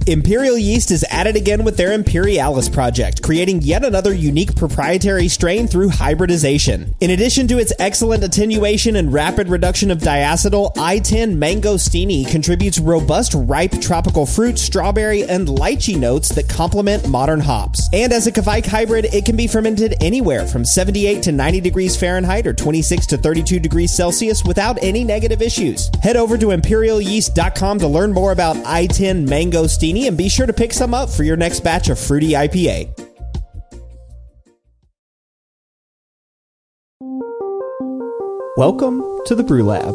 Imperial yeast is at it again with their Imperialis project, creating yet another unique proprietary strain through hybridization. In addition to its excellent attenuation and rapid reduction of diacetyl, I-10 Mangostini contributes robust ripe tropical fruit, strawberry, and lychee notes that complement modern hops. And as a Kveik hybrid, it can be fermented anywhere from 78 to 90 degrees Fahrenheit or 26 to 32 degrees Celsius without any negative issues. Head over to imperialyeast.com to learn more about I-10 Mangostini and be sure to pick some up for your next batch of fruity IPA. Welcome to the Brew Lab.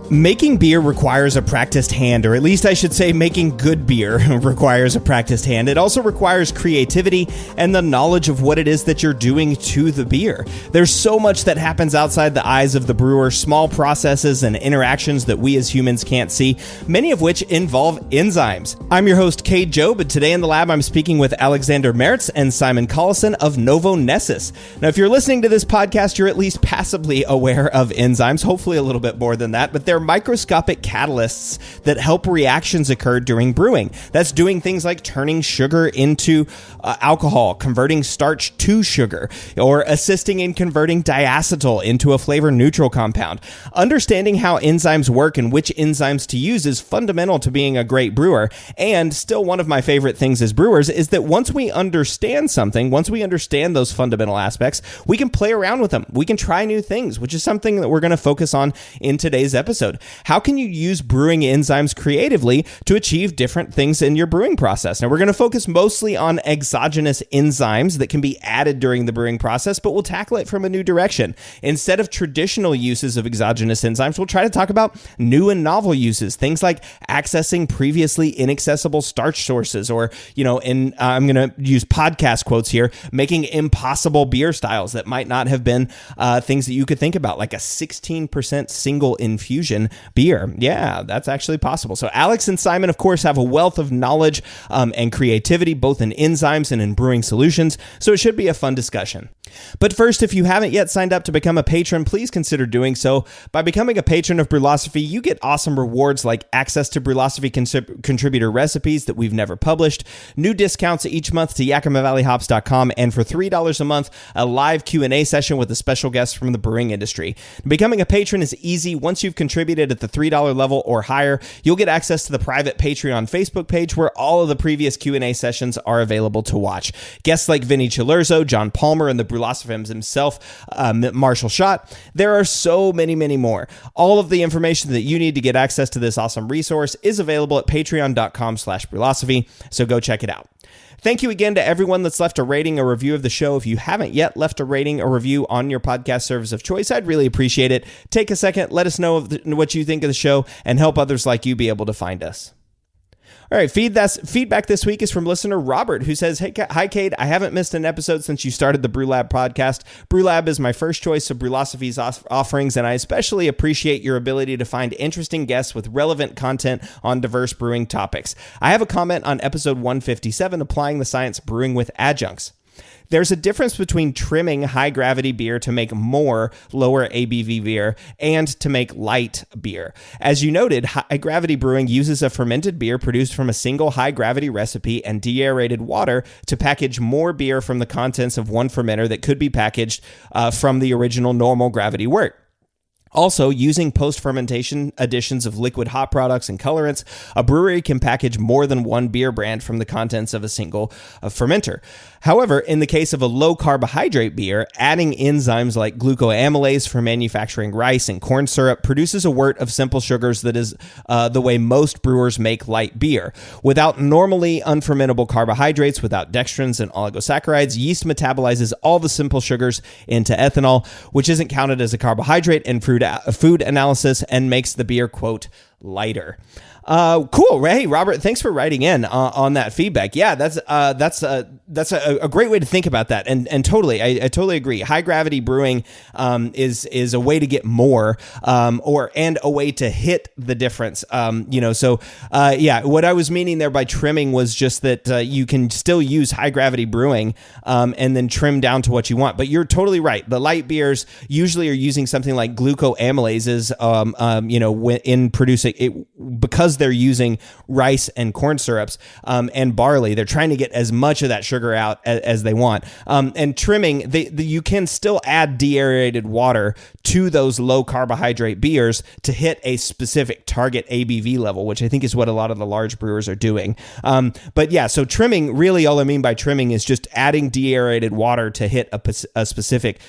Making beer requires a practiced hand, or at least I should say making good beer requires a practiced hand. It also requires creativity and the knowledge of what it is that you're doing to the beer. There's so much that happens outside the eyes of the brewer, small processes and interactions that we as humans can't see, many of which involve enzymes. I'm your host, Cade Job, and today in the lab I'm speaking with Alexander Merz and Simon Carlsen of Novonesis. Now, if you're listening to this podcast, you're at least passively aware of enzymes, hopefully a little bit more than that, but they're microscopic catalysts that help reactions occur during brewing. That's doing things like turning sugar into alcohol, converting starch to sugar, or assisting in converting diacetyl into a flavor-neutral compound. Understanding how enzymes work and which enzymes to use is fundamental to being a great brewer, and still one of my favorite things as brewers is that once we understand something, once we understand those fundamental aspects, we can play around with them. We can try new things, which is something that we're going to focus on in today's episode. How can you use brewing enzymes creatively to achieve different things in your brewing process? Now, we're going to focus mostly on exogenous enzymes that can be added during the brewing process, but we'll tackle it from a new direction. Instead of traditional uses of exogenous enzymes, we'll try to talk about new and novel uses, things like accessing previously inaccessible starch sources, or, I'm going to use podcast quotes here, making impossible beer styles that might not have been things that you could think about, like a 16% single infusion beer. Yeah, that's actually possible. So Alex and Simon, of course, have a wealth of knowledge and creativity, both in enzymes and in brewing solutions, so it should be a fun discussion. But first, if you haven't yet signed up to become a patron, please consider doing so. By becoming a patron of Brewlosophy, you get awesome rewards like access to Brewlosophy contributor recipes that we've never published, new discounts each month to YakimaValleyHops.com, and for $3 a month, a live Q&A session with a special guest from the brewing industry. Becoming a patron is easy. Once you've contributed at the $3 level or higher, you'll get access to the private Patreon Facebook page where all of the previous Q&A sessions are available to watch. Guests like Vinny Chilurzo, John Palmer, and the Brewlosophy himself, Marshall Schott. There are so many, many more. All of the information that you need to get access to this awesome resource is available at patreon.com/Brewlosophy, so go check it out. Thank you again to everyone that's left a rating or review of the show. If you haven't yet left a rating or review on your podcast service of choice, I'd really appreciate it. Take a second, let us know what you think of the show, and help others like you be able to find us. All right, feedback this week is from listener Robert, who says, "Hey, hi, Cade. I haven't missed an episode since you started the Brew Lab podcast. Brew Lab is my first choice of Brewlosophy's offerings, and I especially appreciate your ability to find interesting guests with relevant content on diverse brewing topics. I have a comment on episode 157, Applying the Science Brewing with Adjuncts. There's a difference between trimming high-gravity beer to make more lower ABV beer and to make light beer. As you noted, high-gravity brewing uses a fermented beer produced from a single high-gravity recipe and deaerated water to package more beer from the contents of one fermenter that could be packaged from the original normal gravity work. Also, using post-fermentation additions of liquid hop products and colorants, a brewery can package more than one beer brand from the contents of a single fermenter. However, in the case of a low-carbohydrate beer, adding enzymes like glucoamylase for manufacturing rice and corn syrup produces a wort of simple sugars that is the way most brewers make light beer. Without normally unfermentable carbohydrates, without dextrins and oligosaccharides, yeast metabolizes all the simple sugars into ethanol, which isn't counted as a carbohydrate in food analysis, and makes the beer, quote, lighter." Cool. Hey, Robert, thanks for writing in on that feedback. Yeah, that's that's a great way to think about that, and totally, I totally agree. High gravity brewing is a way to get more, and a way to hit the difference. What I was meaning there by trimming was just that you can still use high gravity brewing, and then trim down to what you want. But you're totally right. The light beers usually are using something like glucoamylases, in producing it, because they're using rice and corn syrups and barley. They're trying to get as much of that sugar out as they want. And trimming, you can still add deaerated water to those low carbohydrate beers to hit a specific target ABV level, which I think is what a lot of the large brewers are doing. So trimming, really all I mean by trimming is just adding deaerated water to hit a specific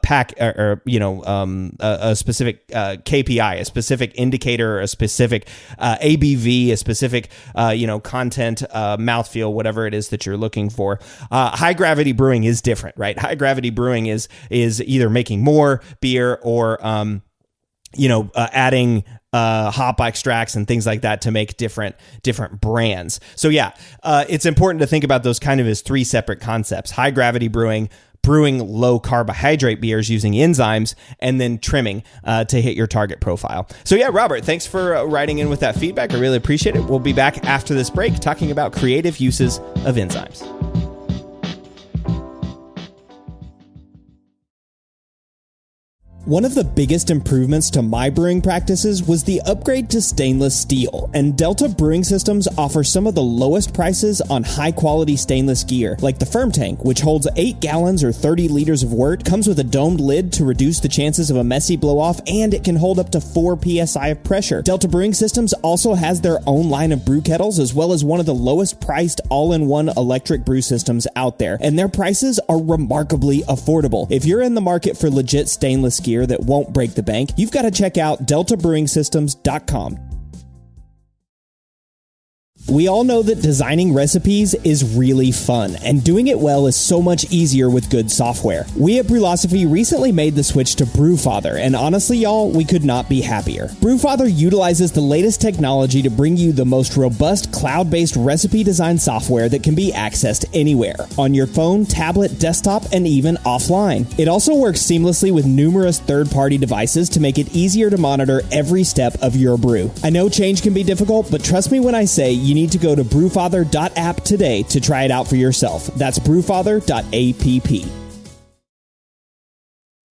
pack a specific KPI, a specific indicator, a specific ABV, a specific content, mouthfeel, whatever it is that you're looking for. High gravity brewing is different, right? High gravity brewing is either making more beer or adding hop extracts and things like that to make different brands. So it's important to think about those kind of as three separate concepts: high gravity brewing low carbohydrate beers using enzymes, and then trimming to hit your target profile. So Robert, thanks for writing in with that feedback. I really appreciate it. We'll be back after this break talking about creative uses of enzymes. One of the biggest improvements to my brewing practices was the upgrade to stainless steel, and Delta Brewing Systems offers some of the lowest prices on high-quality stainless gear, like the Firm Tank, which holds 8 gallons or 30 liters of wort, comes with a domed lid to reduce the chances of a messy blow-off, and it can hold up to 4 psi of pressure. Delta Brewing Systems also has their own line of brew kettles, as well as one of the lowest-priced all-in-one electric brew systems out there, and their prices are remarkably affordable. If you're in the market for legit stainless gear that won't break the bank, you've got to check out deltabrewingsystems.com. We all know that designing recipes is really fun, and doing it well is so much easier with good software. We at Brewlosophy recently made the switch to Brewfather, and honestly, y'all, we could not be happier. Brewfather utilizes the latest technology to bring you the most robust cloud-based recipe design software that can be accessed anywhere, on your phone, tablet, desktop, and even offline. It also works seamlessly with numerous third-party devices to make it easier to monitor every step of your brew. I know change can be difficult, but trust me when I say you need to go to brewfather.app today to try it out for yourself. That's brewfather.app.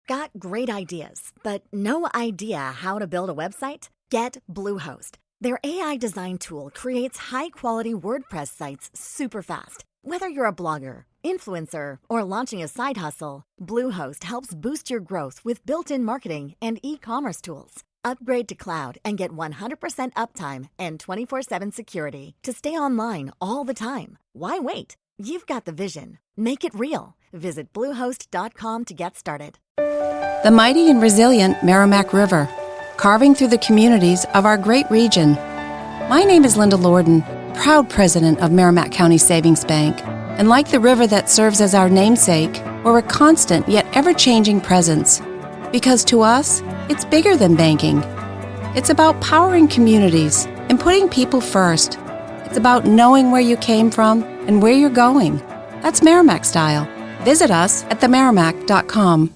Got great ideas, but no idea how to build a website? Get Bluehost. Their AI design tool creates high-quality WordPress sites super fast. Whether you're a blogger, influencer, or launching a side hustle, Bluehost helps boost your growth with built-in marketing and e-commerce tools. Upgrade to cloud and get 100% uptime and 24/7 security to stay online all the time. Why wait? You've got the vision. Make it real. Visit Bluehost.com to get started. The mighty and resilient Merrimack River, carving through the communities of our great region. My name is Linda Lorden, proud president of Merrimack County Savings Bank. And like the river that serves as our namesake, we're a constant yet ever-changing presence. Because to us, it's bigger than banking. It's about powering communities and putting people first. It's about knowing where you came from and where you're going. That's Merrimack style. Visit us at themerrimack.com.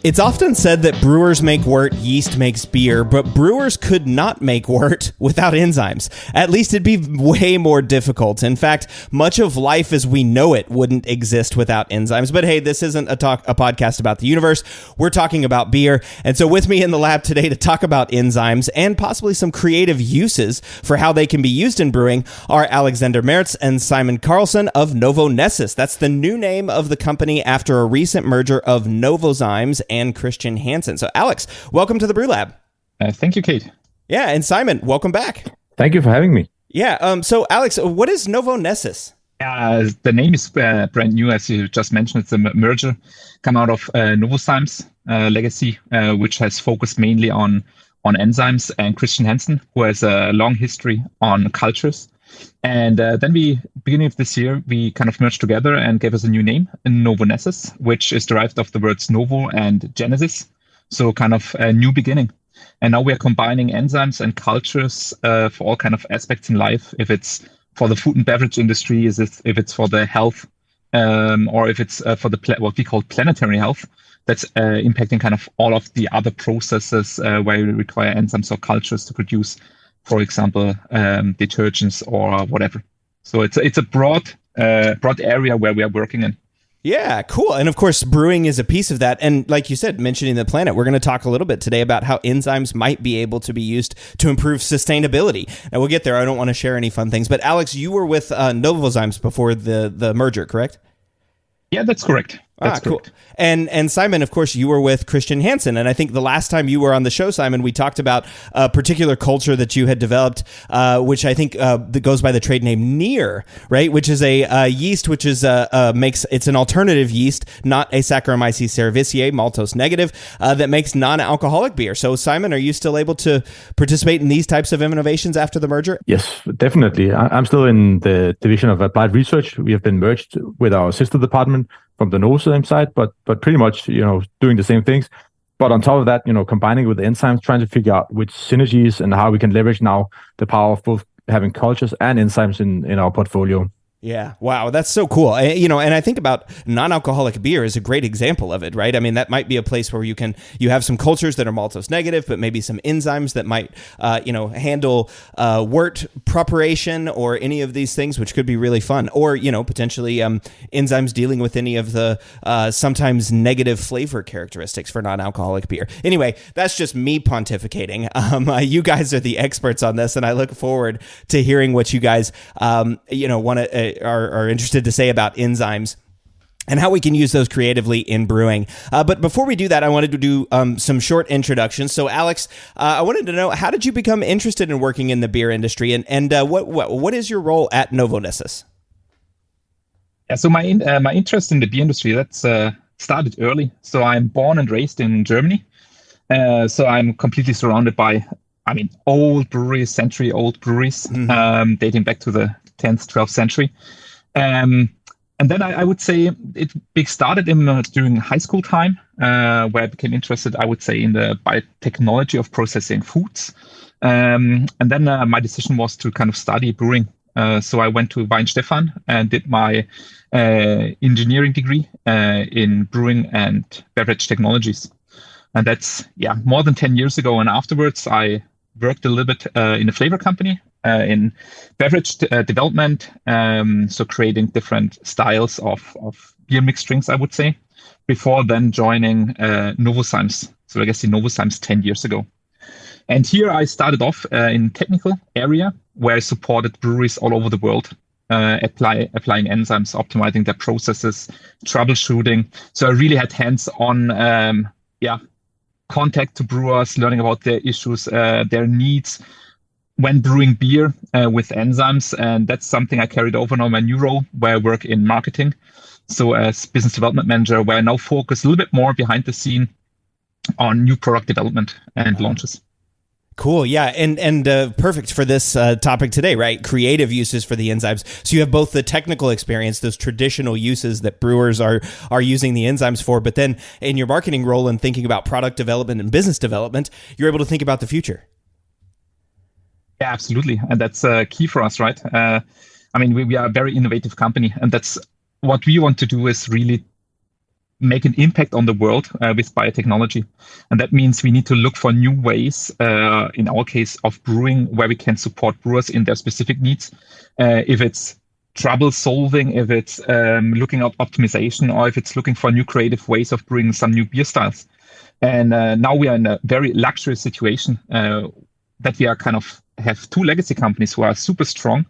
It's often said that brewers make wort, yeast makes beer, but brewers could not make wort without enzymes. At least it'd be way more difficult. In fact, much of life as we know it wouldn't exist without enzymes. But hey, this isn't a podcast about the universe. We're talking about beer. And so with me in the lab today to talk about enzymes and possibly some creative uses for how they can be used in brewing are Alexander Merz and Simon Carlsen of Novonesis. That's the new name of the company after a recent merger of Novozymes and Christian Hansen. So Alex, welcome to the Brew Lab. Thank you, Cade. Yeah, and Simon, welcome back. Thank you for having me. Yeah, so Alex, what is Novonesis? The name is brand new, as you just mentioned. It's a merger come out of Novozymes legacy, which has focused mainly on enzymes, and Christian Hansen, who has a long history on cultures. And then beginning of this year, we kind of merged together and gave us a new name, Novonesis, which is derived of the words novo and genesis. So kind of a new beginning. And now we are combining enzymes and cultures for all kind of aspects in life. If it's for the food and beverage industry, if it's for the health, or if it's for the what we call planetary health, that's impacting kind of all of the other processes where you require enzymes or cultures to produce, for example, detergents or whatever. So it's a broad area where we are working in. Yeah, cool. And of course, brewing is a piece of that. And like you said, mentioning the planet, we're going to talk a little bit today about how enzymes might be able to be used to improve sustainability. Now, we'll get there. I don't want to share any fun things. But Alex, you were with Novozymes before the merger, correct? Yeah, that's correct. That's cool. correct. And Simon, of course, you were with Christian Hansen. And I think the last time you were on the show, Simon, we talked about a particular culture that you had developed, which I think that goes by the trade name Near, right? Which is a yeast, which is it's an alternative yeast, not a Saccharomyces cerevisiae, maltose negative, that makes non-alcoholic beer. So Simon, are you still able to participate in these types of innovations after the merger? Yes, definitely. I'm still in the division of applied research. We have been merged with our sister department from the Novozymes side, but pretty much, doing the same things. But on top of that, combining with the enzymes, trying to figure out which synergies and how we can leverage now the power of both having cultures and enzymes in our portfolio. Yeah. Wow. That's so cool. And I think about non-alcoholic beer is a great example of it, right? I mean, that might be a place where you have some cultures that are maltose negative, but maybe some enzymes that might, handle wort preparation or any of these things, which could be really fun. Or, potentially enzymes dealing with any of the sometimes negative flavor characteristics for non-alcoholic beer. Anyway, that's just me pontificating. You guys are the experts on this, and I look forward to hearing what you guys, want to are interested to say about enzymes and how we can use those creatively in brewing. But before we do that, I wanted to do some short introductions. So Alex, I wanted to know, how did you become interested in working in the beer industry, and what is your role at Novonesis? Yeah, so my interest in the beer industry, that's started early. So I'm born and raised in Germany. So I'm completely surrounded by, old breweries, century-old breweries, dating back to the 10th, 12th century. And then I would say it started during high school time, where I became interested, I would say, in the biotechnology of processing foods. And then my decision was to kind of study brewing. So I went to Weinstefan and did my engineering degree in brewing and beverage technologies. And that's, more than 10 years ago. And afterwards, I worked a little bit in a flavor company in beverage development, so creating different styles of beer mixed drinks, I would say, before then joining Novozymes. So I guess in Novozymes 10 years ago. And here I started off in technical area where I supported breweries all over the world, applying enzymes, optimizing their processes, troubleshooting. So I really had hands-on contact to brewers, learning about their issues, their needs when brewing beer with enzymes. And that's something I carried over now in my new role, where I work in marketing. So as business development manager, where I now focus a little bit more behind the scene on new product development and launches. Cool. Yeah. And perfect for this topic today, right? Creative uses for the enzymes. So you have both the technical experience, those traditional uses that brewers are using the enzymes for, but then in your marketing role and thinking about product development and business development, you're able to think about the future. Yeah, absolutely. And that's key for us, right? We are a very innovative company, and that's what we want to do, is really make an impact on the world with biotechnology. And that means we need to look for new ways, in our case, of brewing, where we can support brewers in their specific needs. If it's trouble solving, if it's looking at optimization, or if it's looking for new creative ways of brewing some new beer styles. And now we are in a very luxurious situation that we are kind of have two legacy companies who are super strong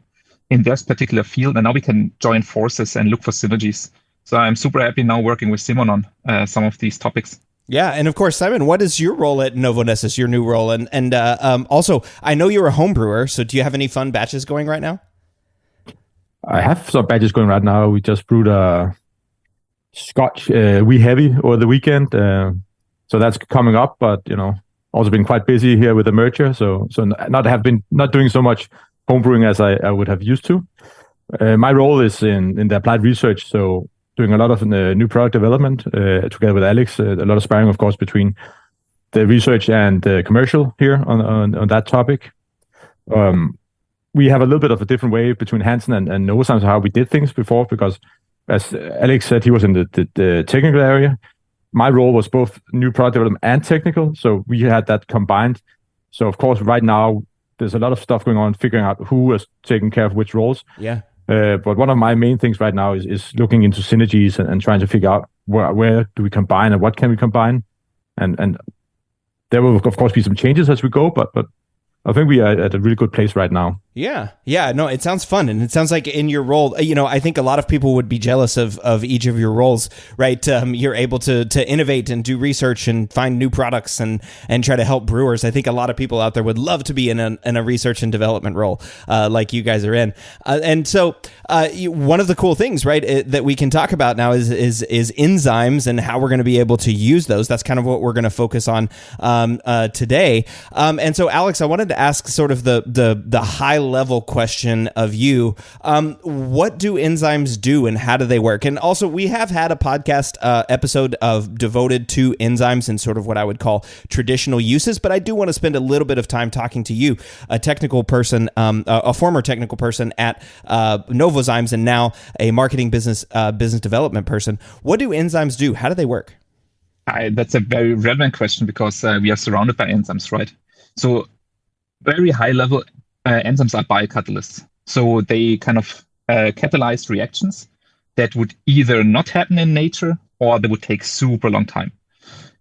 in their particular field, and now we can join forces and look for synergies. So I'm super happy now working with Simon on some of these topics. Yeah, and of course, Simon, what is your role at Novonesis, your new role? And also, I know you're a home brewer, so do you have any fun batches going right now? I have some batches going right now. We just brewed a Scotch wee heavy over the weekend, so that's coming up. But also been quite busy here with the merger, so not doing so much home brewing as I would have used to. My role is in the applied research, so doing a lot of new product development together with Alex. A lot of sparring, of course, between the research and the commercial here on that topic. We have a little bit of a different way between Hansen and Novozymes how we did things before, because as Alex said, he was in the technical area. My role was both new product development and technical, so we had that combined. So of course, right now there's a lot of stuff going on, figuring out who is taking care of which roles. Yeah. But one of my main things right now is looking into synergies and trying to figure out where do we combine and what can we combine, and there will of course be some changes as we go, but I think we are at a really good place right now. Yeah. No, it sounds fun. And it sounds like in your role, I think a lot of people would be jealous of each of your roles, right? You're able to innovate and do research and find new products and try to help brewers. I think a lot of people out there would love to be in a research and development role like you guys are in. And so one of the cool things, right, that we can talk about now is enzymes and how we're going to be able to use those. That's kind of what we're going to focus on today. And so, Alex, I wanted to ask sort of the high level question of you. What do enzymes do and how do they work? And also, we have had a podcast episode devoted to enzymes and sort of what I would call traditional uses, but I do want to spend a little bit of time talking to you, a technical person, a former technical person at Novozymes and now a marketing business development person. What do enzymes do? How do they work? That's a very relevant question because we are surrounded by enzymes, right? So very high level, enzymes are biocatalysts. So they kind of catalyze reactions that would either not happen in nature or they would take super long time.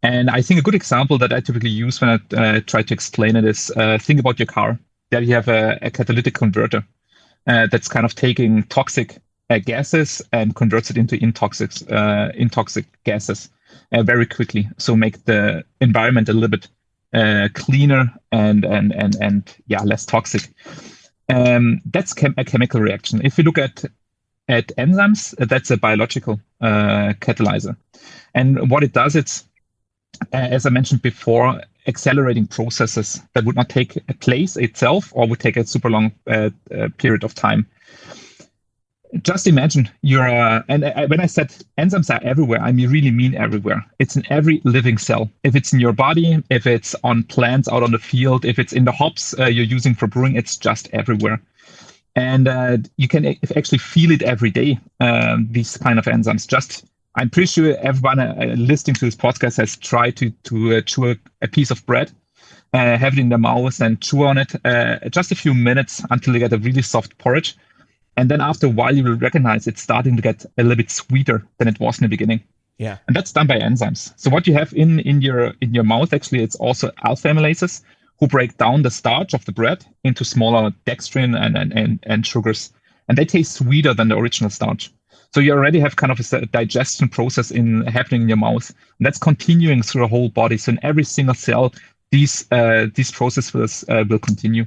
And I think a good example that I typically use when I try to explain it is think about your car. There you have a catalytic converter that's kind of taking toxic gases and converts it into intoxic gases very quickly. So make the environment a little bit cleaner and less toxic. That's a chemical reaction. If you look at enzymes, that's a biological catalyzer. And what it does, it's, as I mentioned before, accelerating processes that would not take place itself or would take a super long period of time. Just imagine when I said enzymes are everywhere, I really mean everywhere. It's in every living cell. If it's in your body, if it's on plants out on the field, if it's in the hops you're using for brewing, it's just everywhere. And you can actually feel it every day, these kind of enzymes. I'm pretty sure everyone listening to this podcast has tried to chew a piece of bread, have it in their mouth and chew on it just a few minutes until you get a really soft porridge. And then after a while, you will recognize it's starting to get a little bit sweeter than it was in the beginning. Yeah. And that's done by enzymes. So what you have in your mouth, actually, it's also alpha amylases who break down the starch of the bread into smaller dextrin and sugars. And they taste sweeter than the original starch. So you already have kind of a digestion process happening in your mouth. And that's continuing through the whole body. So in every single cell, these processes will continue.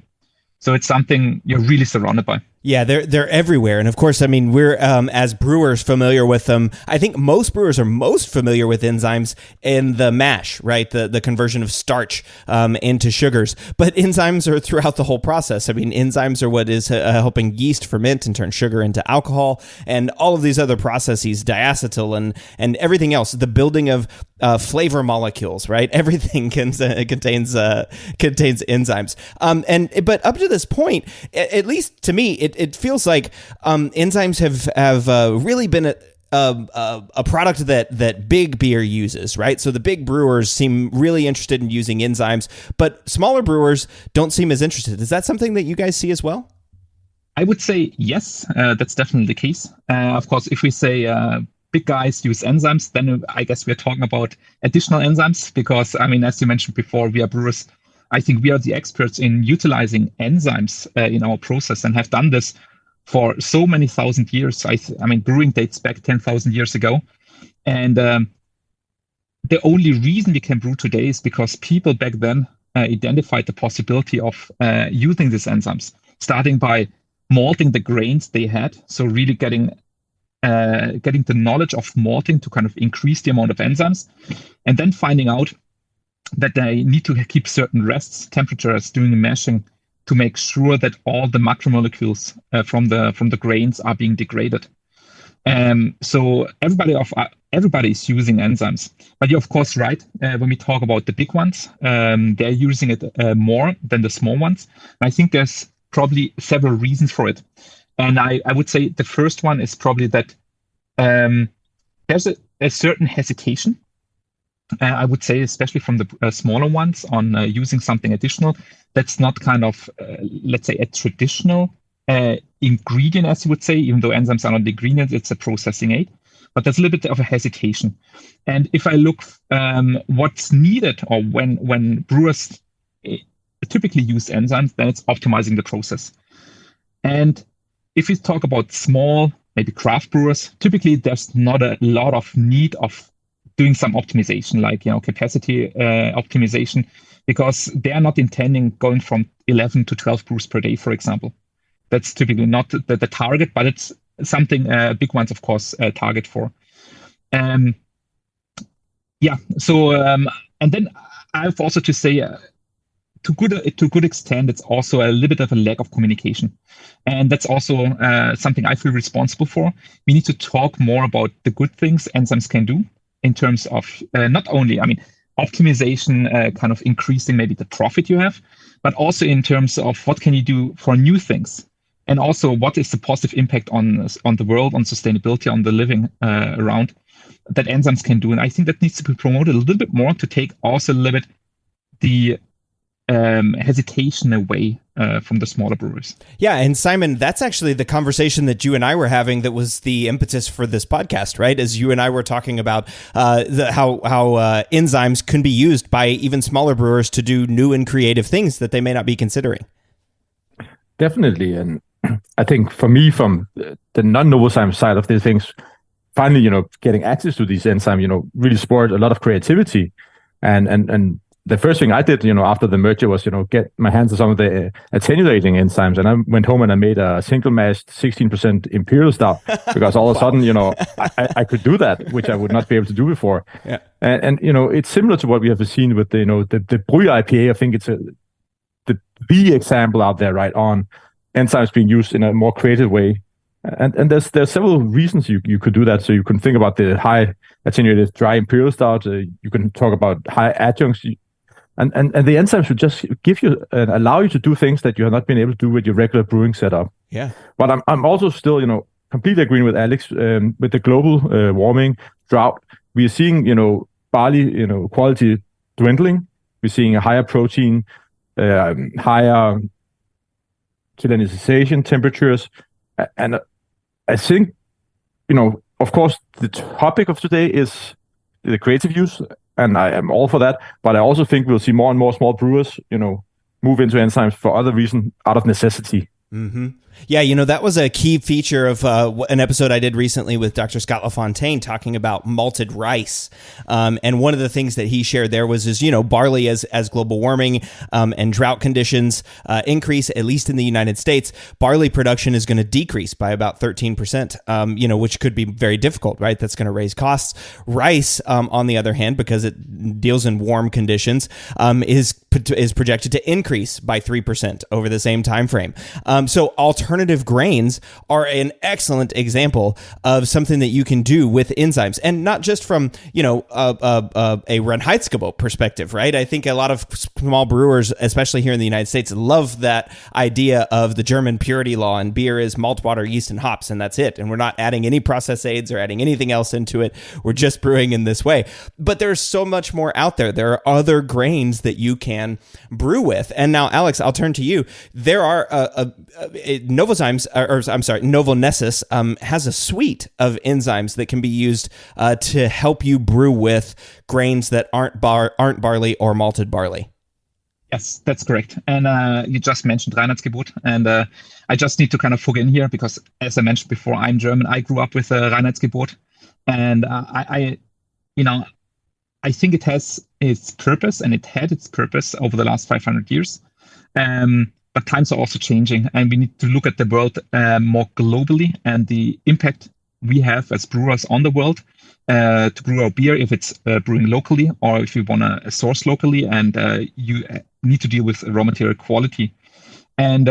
So it's something you're really surrounded by. Yeah, they're everywhere. And of course, I mean, we're as brewers familiar with them. I think most brewers are most familiar with enzymes in the mash, right? The conversion of starch into sugars. But enzymes are throughout the whole process. I mean, enzymes are what is helping yeast ferment and turn sugar into alcohol and all of these other processes, diacetyl and everything else, the building of flavor molecules, right? Everything contains enzymes. But up to this point, at least to me, it feels like enzymes have really been a product that big beer uses, right? So the big brewers seem really interested in using enzymes, but smaller brewers don't seem as interested. Is that something that you guys see as well? I would say yes, that's definitely the case. Of course, if we say big guys use enzymes, then I guess we're talking about additional enzymes because, I mean, as you mentioned before, we are brewers. I think we are the experts in utilizing enzymes in our process and have done this for so many thousand years. I mean, brewing dates back 10,000 years ago. And the only reason we can brew today is because people back then identified the possibility of using these enzymes, starting by malting the grains they had. So really getting the knowledge of malting to kind of increase the amount of enzymes, and then finding out that they need to keep certain rests temperatures during the mashing to make sure that all the macromolecules from the grains are being degraded. So everybody is using enzymes, but you're of course right. When we talk about the big ones, they're using it more than the small ones. And I think there's probably several reasons for it. And I would say the first one is probably that there's a certain hesitation. I would say, especially from the smaller ones, on using something additional that's not kind of, let's say, a traditional ingredient, as you would say, even though enzymes are not the ingredient, it's a processing aid. But there's a little bit of a hesitation. And if I look what's needed, or when brewers typically use enzymes, then it's optimizing the process. And if we talk about small, maybe craft brewers, typically there's not a lot of need of doing some optimization, like capacity optimization, because they are not intending going from 11 to 12 brews per day, for example. That's typically not the target, but it's something big ones, of course, target for. And then I have also to say, to good extent, it's also a little bit of a lack of communication. And that's also something I feel responsible for. We need to talk more about the good things enzymes can do in terms of not only, optimization, kind of increasing maybe the profit you have, but also in terms of what can you do for new things. And also what is the positive impact on the world, on sustainability, on the living around that enzymes can do. And I think that needs to be promoted a little bit more to take also a little bit the hesitation away from the smaller brewers. Yeah, and Simon, that's actually the conversation that you and I were having that was the impetus for this podcast, right? As you and I were talking about how enzymes can be used by even smaller brewers to do new and creative things that they may not be considering. Definitely, and I think for me, from the non-Novozymes side of these things, finally, getting access to these enzymes, really spurred a lot of creativity, and the first thing I did, after the merger was, get my hands on some of the attenuating enzymes. And I went home and I made a single mash 16% imperial stout because all of a sudden, I could do that, which I would not be able to do before. Yeah. And it's similar to what we have seen with the Brewing IPA. I think it's the example out there, right, on enzymes being used in a more creative way. And there's several reasons you could do that. So you can think about the high attenuated dry imperial stout. You can talk about high adjuncts. And the enzymes should just give you and allow you to do things that you have not been able to do with your regular brewing setup. Yeah. But I'm also still, completely agreeing with Alex with the global warming, drought. We are seeing, barley, quality dwindling. We're seeing a higher protein, higher salinization temperatures. And I think, of course, the topic of today is the creative use, and I am all for that. But I also think we'll see more and more small brewers, move into enzymes for other reasons out of necessity. Mm-hmm. Yeah, that was a key feature of an episode I did recently with Dr. Scott LaFontaine talking about malted rice. And one of the things that he shared there was barley as global warming and drought conditions increase, at least in the United States, barley production is going to decrease by about 13%, which could be very difficult, right? That's going to raise costs. Rice, on the other hand, because it deals in warm conditions, is projected to increase by 3% over the same time frame. So alternative grains are an excellent example of something that you can do with enzymes, and not just from a Reinheitsgebot perspective, right? I think a lot of small brewers, especially here in the United States, love that idea of the German purity law, and beer is malt, water, yeast, and hops, and that's it. And we're not adding any process aids or adding anything else into it. We're just brewing in this way. But there's so much more out there. There are other grains that you can brew with. And now, Alex, I'll turn to you. There are Novonesis has a suite of enzymes that can be used to help you brew with grains that aren't barley or malted barley. Yes, that's correct. And you just mentioned Reinheitsgebot, and I just need to kind of hook in here because, as I mentioned before, I'm German. I grew up with Reinheitsgebot, and I think it has its purpose, and it had its purpose over the last 500 years. But times are also changing, and we need to look at the world more globally and the impact we have as brewers on the world to brew our beer, if it's brewing locally or if you want to source locally, and you need to deal with raw material quality. And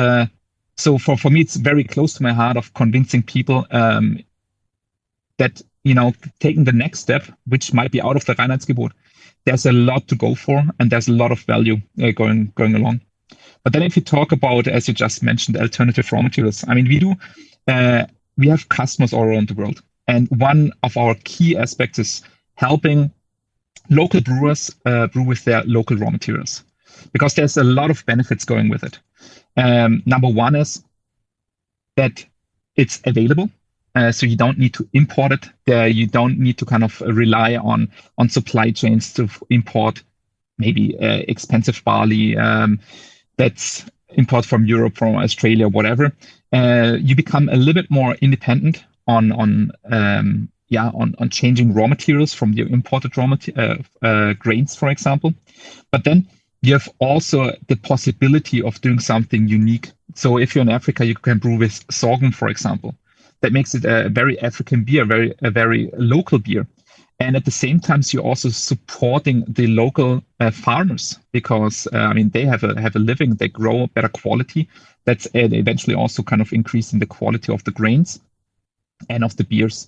so for me, it's very close to my heart of convincing people that, taking the next step, which might be out of the Reinheitsgebot, there's a lot to go for, and there's a lot of value going along. But then if you talk about, as you just mentioned, alternative raw materials, I mean, we have customers all around the world. And one of our key aspects is helping local brewers brew with their local raw materials, because there's a lot of benefits going with it. Number one is that it's available. So you don't need to import it. You don't need to kind of rely on supply chains to import maybe expensive barley that's import from Europe, from Australia, whatever. You become a little bit more independent on changing raw materials from the imported grains, for example. But then you have also the possibility of doing something unique. So if you're in Africa, you can brew with sorghum, for example. That makes it a very African beer, a very local beer. And at the same time, you're also supporting the local farmers, because they have a living, they grow better quality. That's eventually also kind of increasing the quality of the grains and of the beers.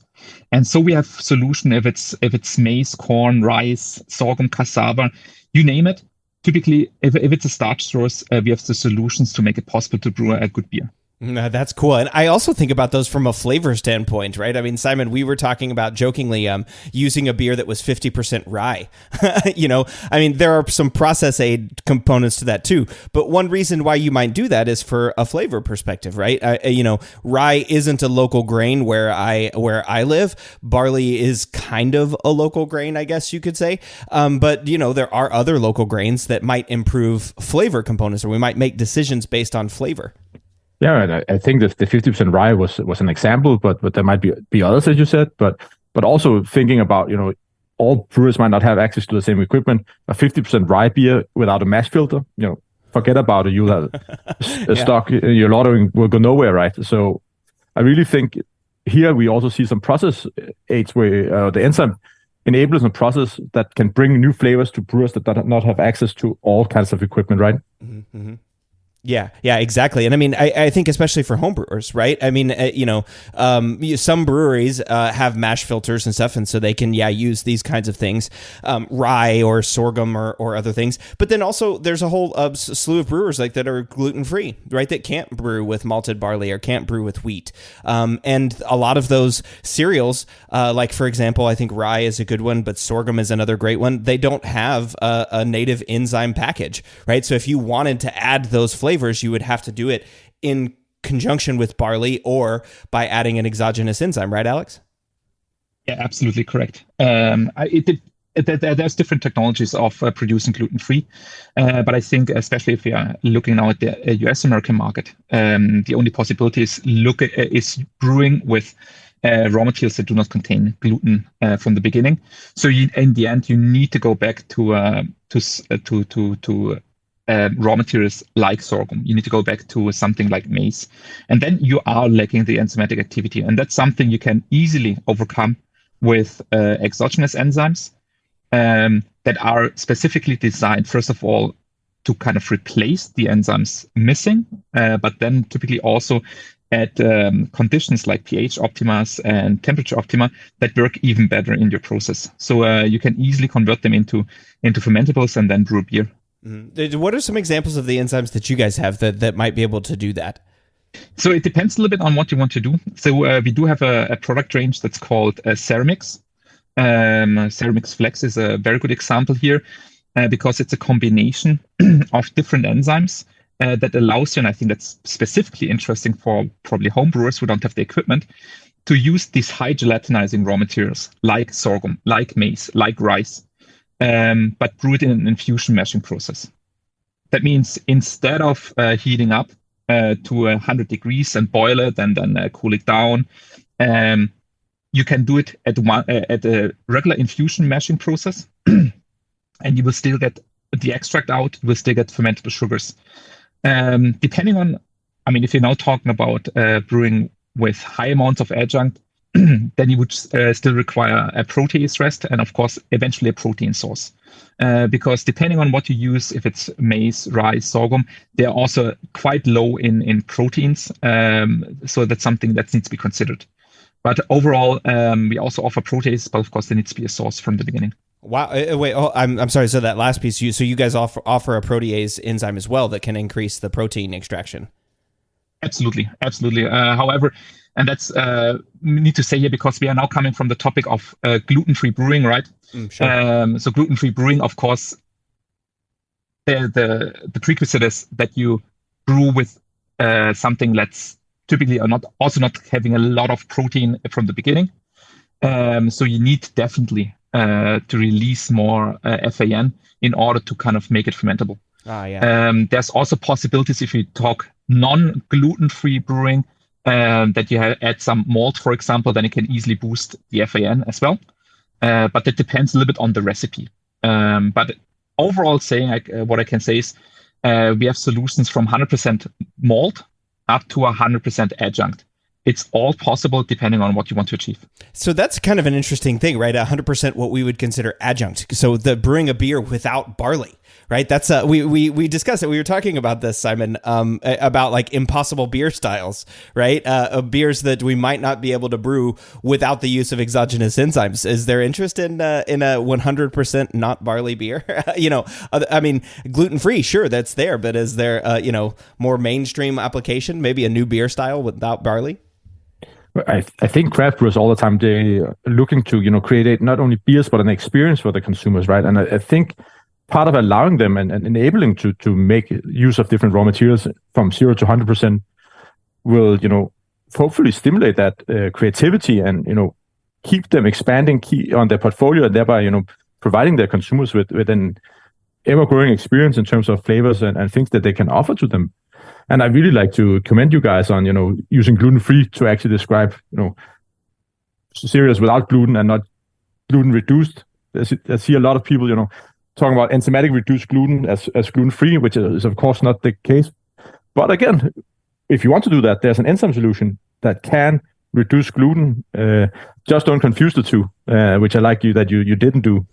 And so we have solution if it's maize, corn, rice, sorghum, cassava, you name it. Typically, if it's a starch source, we have the solutions to make it possible to brew a good beer. That's cool. And I also think about those from a flavor standpoint, right? I mean, Simon, we were talking about jokingly using a beer that was 50% rye. There are some process aid components to that too. But one reason why you might do that is for a flavor perspective, right? Rye isn't a local grain where I live. Barley is kind of a local grain, I guess you could say. But there are other local grains that might improve flavor components, or we might make decisions based on flavor. Yeah, and I think that the 50% rye was an example, but there might be others, as you said. But also thinking about, all brewers might not have access to the same equipment. A 50% rye beer without a mash filter, forget about it. You'll have a stock, your lautering will go nowhere, right? So I really think here we also see some process aids where the enzyme enables a process that can bring new flavors to brewers that do not have access to all kinds of equipment, right? Mm-hmm. Yeah, exactly. And I mean, I think especially for home brewers, right? I mean, some breweries have mash filters and stuff, and so they can, use these kinds of things, rye or sorghum or other things. But then also there's a whole slew of brewers like that are gluten-free, right? That can't brew with malted barley or can't brew with wheat. And a lot of those cereals, like for example, I think rye is a good one, but sorghum is another great one. They don't have a native enzyme package, right? So if you wanted to add those flavors, you would have to do it in conjunction with barley or by adding an exogenous enzyme, right, Alex? Yeah, absolutely correct. There's different technologies of producing gluten-free, but I think especially if we are looking now at the US American market, the only possibility is brewing with raw materials that do not contain gluten from the beginning. So in the end, you need to go back to raw materials like sorghum. You need to go back to something like maize. And then you are lacking the enzymatic activity. And that's something you can easily overcome with exogenous enzymes that are specifically designed, first of all, to kind of replace the enzymes missing, but then typically also at conditions like pH optimas and temperature optima that work even better in your process. So you can easily convert them into fermentables and then brew beer. What are some examples of the enzymes that you guys have that might be able to do that? So it depends a little bit on what you want to do. So we do have a product range that's called Ceramix. Ceramix Flex is a very good example here because it's a combination of different enzymes that allows you, and I think that's specifically interesting for probably home brewers who don't have the equipment, to use these high gelatinizing raw materials like sorghum, like maize, like rice, but brew it in an infusion mashing process. That means instead of heating up to 100 degrees and boil it and then cool it down, you can do it at a regular infusion mashing process, and you will still get the extract out. You will still get fermentable sugars. Depending on, if you're now talking about brewing with high amounts of adjunct, then you would still require a protease rest and, of course, eventually a protein source. Because depending on what you use, if it's maize, rice, sorghum, they're also quite low in proteins. So that's something that needs to be considered. But overall, we also offer protease, but of course, there needs to be a source from the beginning. Wow. Wait. Oh, I'm sorry. So that last piece, you guys offer a protease enzyme as well that can increase the protein extraction. Absolutely. However, and that's we need to say here, because we are now coming from the topic of gluten-free brewing, right? Sure. So gluten-free brewing, of course, the prerequisite is that you brew with something that's typically not having a lot of protein from the beginning. So you need definitely to release more FAN in order to kind of make it fermentable. There's also possibilities if you talk non-gluten-free brewing, that you add some malt, for example, then it can easily boost the FAN as well. But it depends a little bit on the recipe. But overall, what I can say is we have solutions from 100% malt up to 100% adjunct. It's all possible depending on what you want to achieve. So that's kind of an interesting thing, right? 100% what we would consider adjunct. So the brewing a beer without barley, right? That's we discussed it. We were talking about this, Simon, about like impossible beer styles, right? Beers that we might not be able to brew without the use of exogenous enzymes. Is there interest in a 100% not barley beer? I mean, gluten-free, sure, that's there, but is there more mainstream application, maybe a new beer style without barley? I think craft brewers all the time, they're looking to create not only beers but an experience for the consumers, right? And I think part of allowing them and enabling to make use of different raw materials from 0 to 100% will hopefully stimulate that creativity and keep them expanding on their portfolio, and thereby providing their consumers with an ever-growing experience in terms of flavors and things that they can offer to them. And I really like to commend you guys on, using gluten-free to actually describe, cereals without gluten and not gluten-reduced. I see a lot of people, talking about enzymatic reduced gluten as gluten-free, which is of course not the case. But again, if you want to do that, there's an enzyme solution that can reduce gluten. Just don't confuse the two, which I like that you didn't do.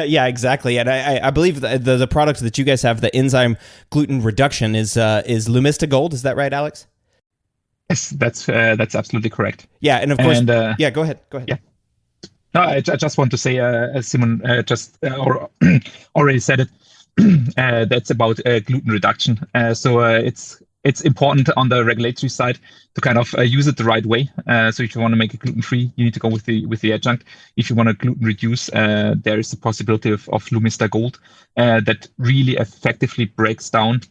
Yeah, exactly. And I believe the product that you guys have, the enzyme gluten reduction, is Lumista Gold. Is that right, Alex? Yes, that's absolutely correct. Yeah, and of course, yeah. Go ahead. Yeah. No, I just want to say, as Simon already said it, that's about gluten reduction. So it's important on the regulatory side to kind of use it the right way. So if you want to make it gluten-free, you need to go with the adjunct. If you want to gluten reduce, there is the possibility of Lumista Gold that really effectively breaks down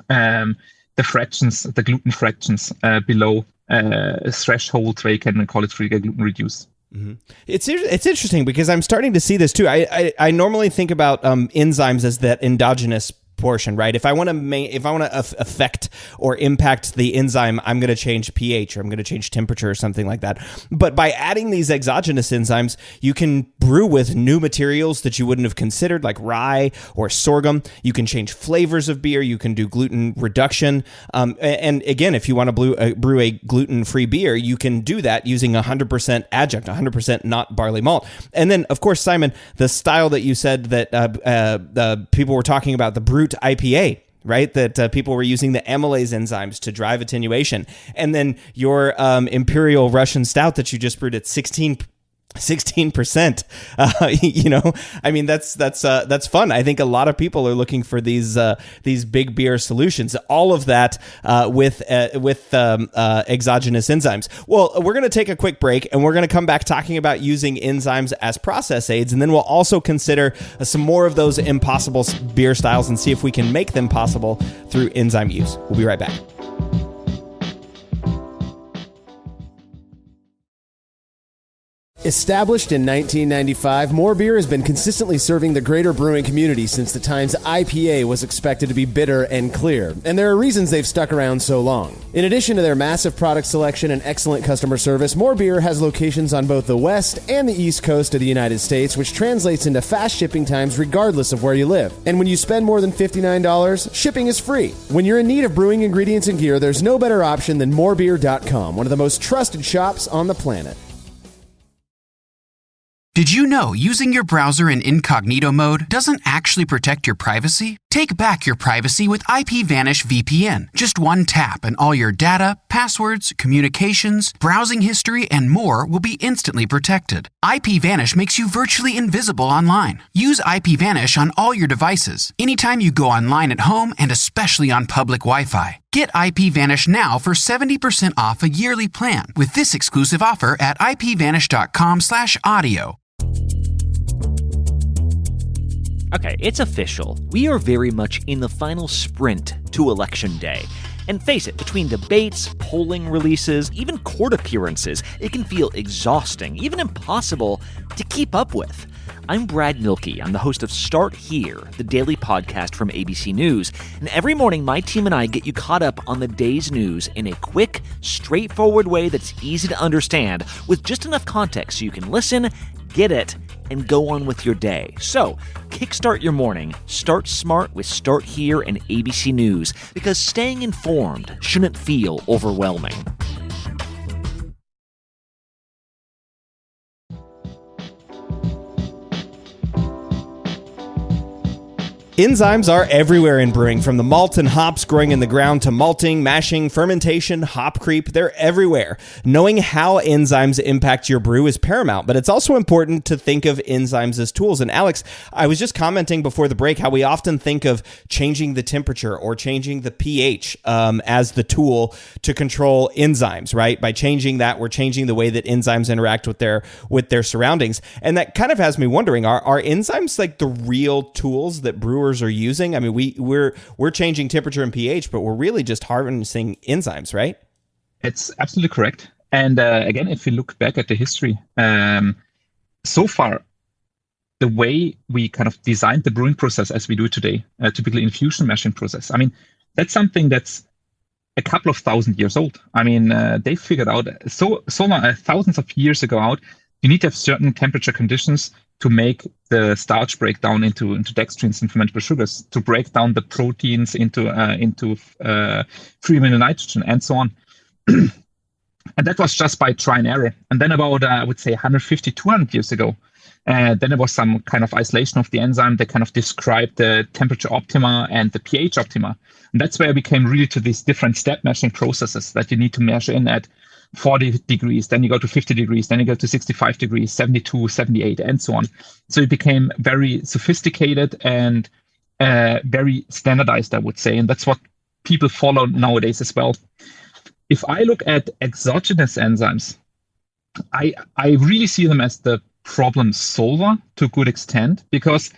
the gluten fractions below a threshold where you can call it free gluten reduce. Mm-hmm. It's interesting because I'm starting to see this too. I normally think about enzymes as that endogenous portion, right? If I want to affect or impact the enzyme, I'm going to change pH or I'm going to change temperature or something like that. But by adding these exogenous enzymes, you can brew with new materials that you wouldn't have considered, like rye or sorghum. You can change flavors of beer. You can do gluten reduction. And again, if you want to brew a gluten-free beer, you can do that using 100% adjunct, 100% not barley malt. And then, of course, Simon, the style that you said that people were talking about, the brute IPA, right? That people were using the amylase enzymes to drive attenuation. And then your Imperial Russian Stout that you just brewed at 16%. I mean, that's fun. I think a lot of people are looking for these big beer solutions. All of that with exogenous enzymes. Well, we're going to take a quick break, and we're going to come back talking about using enzymes as process aids, and then we'll also consider some more of those impossible beer styles and see if we can make them possible through enzyme use. We'll be right back. Established in 1995, More Beer has been consistently serving the greater brewing community since the times IPA was expected to be bitter and clear, and there are reasons they've stuck around so long. In addition to their massive product selection and excellent customer service, More Beer has locations on both the West and the East Coast of the United States, which translates into fast shipping times regardless of where you live. And when you spend more than $59, shipping is free. When you're in need of brewing ingredients and gear, there's no better option than morebeer.com, one of the most trusted shops on the planet. Did you know using your browser in incognito mode doesn't actually protect your privacy? Take back your privacy with IPVanish VPN. Just one tap and all your data, passwords, communications, browsing history, and more will be instantly protected. IPVanish makes you virtually invisible online. Use IPVanish on all your devices, anytime you go online at home and especially on public Wi-Fi. Get IPVanish now for 70% off a yearly plan with this exclusive offer at ipvanish.com/audio. Okay, it's official. We are very much in the final sprint to Election Day. And face it, between debates, polling releases, even court appearances, it can feel exhausting, even impossible to keep up with. I'm Brad Milkey. I'm the host of Start Here, the daily podcast from ABC News. And every morning, my team and I get you caught up on the day's news in a quick, straightforward way that's easy to understand, with just enough context so you can listen, get it, and go on with your day. So, kickstart your morning. Start smart with Start Here and ABC News, because staying informed shouldn't feel overwhelming. Enzymes are everywhere in brewing, from the malt and hops growing in the ground to malting, mashing, fermentation, hop creep. They're everywhere. Knowing how enzymes impact your brew is paramount, but it's also important to think of enzymes as tools. And Alex, I was just commenting before the break how we often think of changing the temperature or changing the pH as the tool to control enzymes, right? By changing that, we're changing the way that enzymes interact with their surroundings. And that kind of has me wondering, are enzymes like the real tools that brewers are using? I mean, we're changing temperature and pH, but we're really just harnessing enzymes, right? It's absolutely correct. And again, if you look back at the history, so far, the way we kind of designed the brewing process as we do today, typically infusion mashing process, I mean, that's something that's a couple of thousand years old. I mean, they figured out so long, thousands of years ago out, you need to have certain temperature conditions to make the starch break down into dextrins and fermentable sugars, to break down the proteins into free amino nitrogen, and so on. And that was just by try and error. And then about, I would say, 150, 200 years ago, then there was some kind of isolation of the enzyme that kind of described the temperature optima and the pH optima. And that's where we came really to these different step mashing processes that you need to measure in at 40 degrees, then you go to 50 degrees, then you go to 65 degrees, 72, 78, and so on. So it became very sophisticated and very standardized, I would say. And that's what people follow nowadays as well. If I look at exogenous enzymes, I really see them as the problem solver to a good extent, because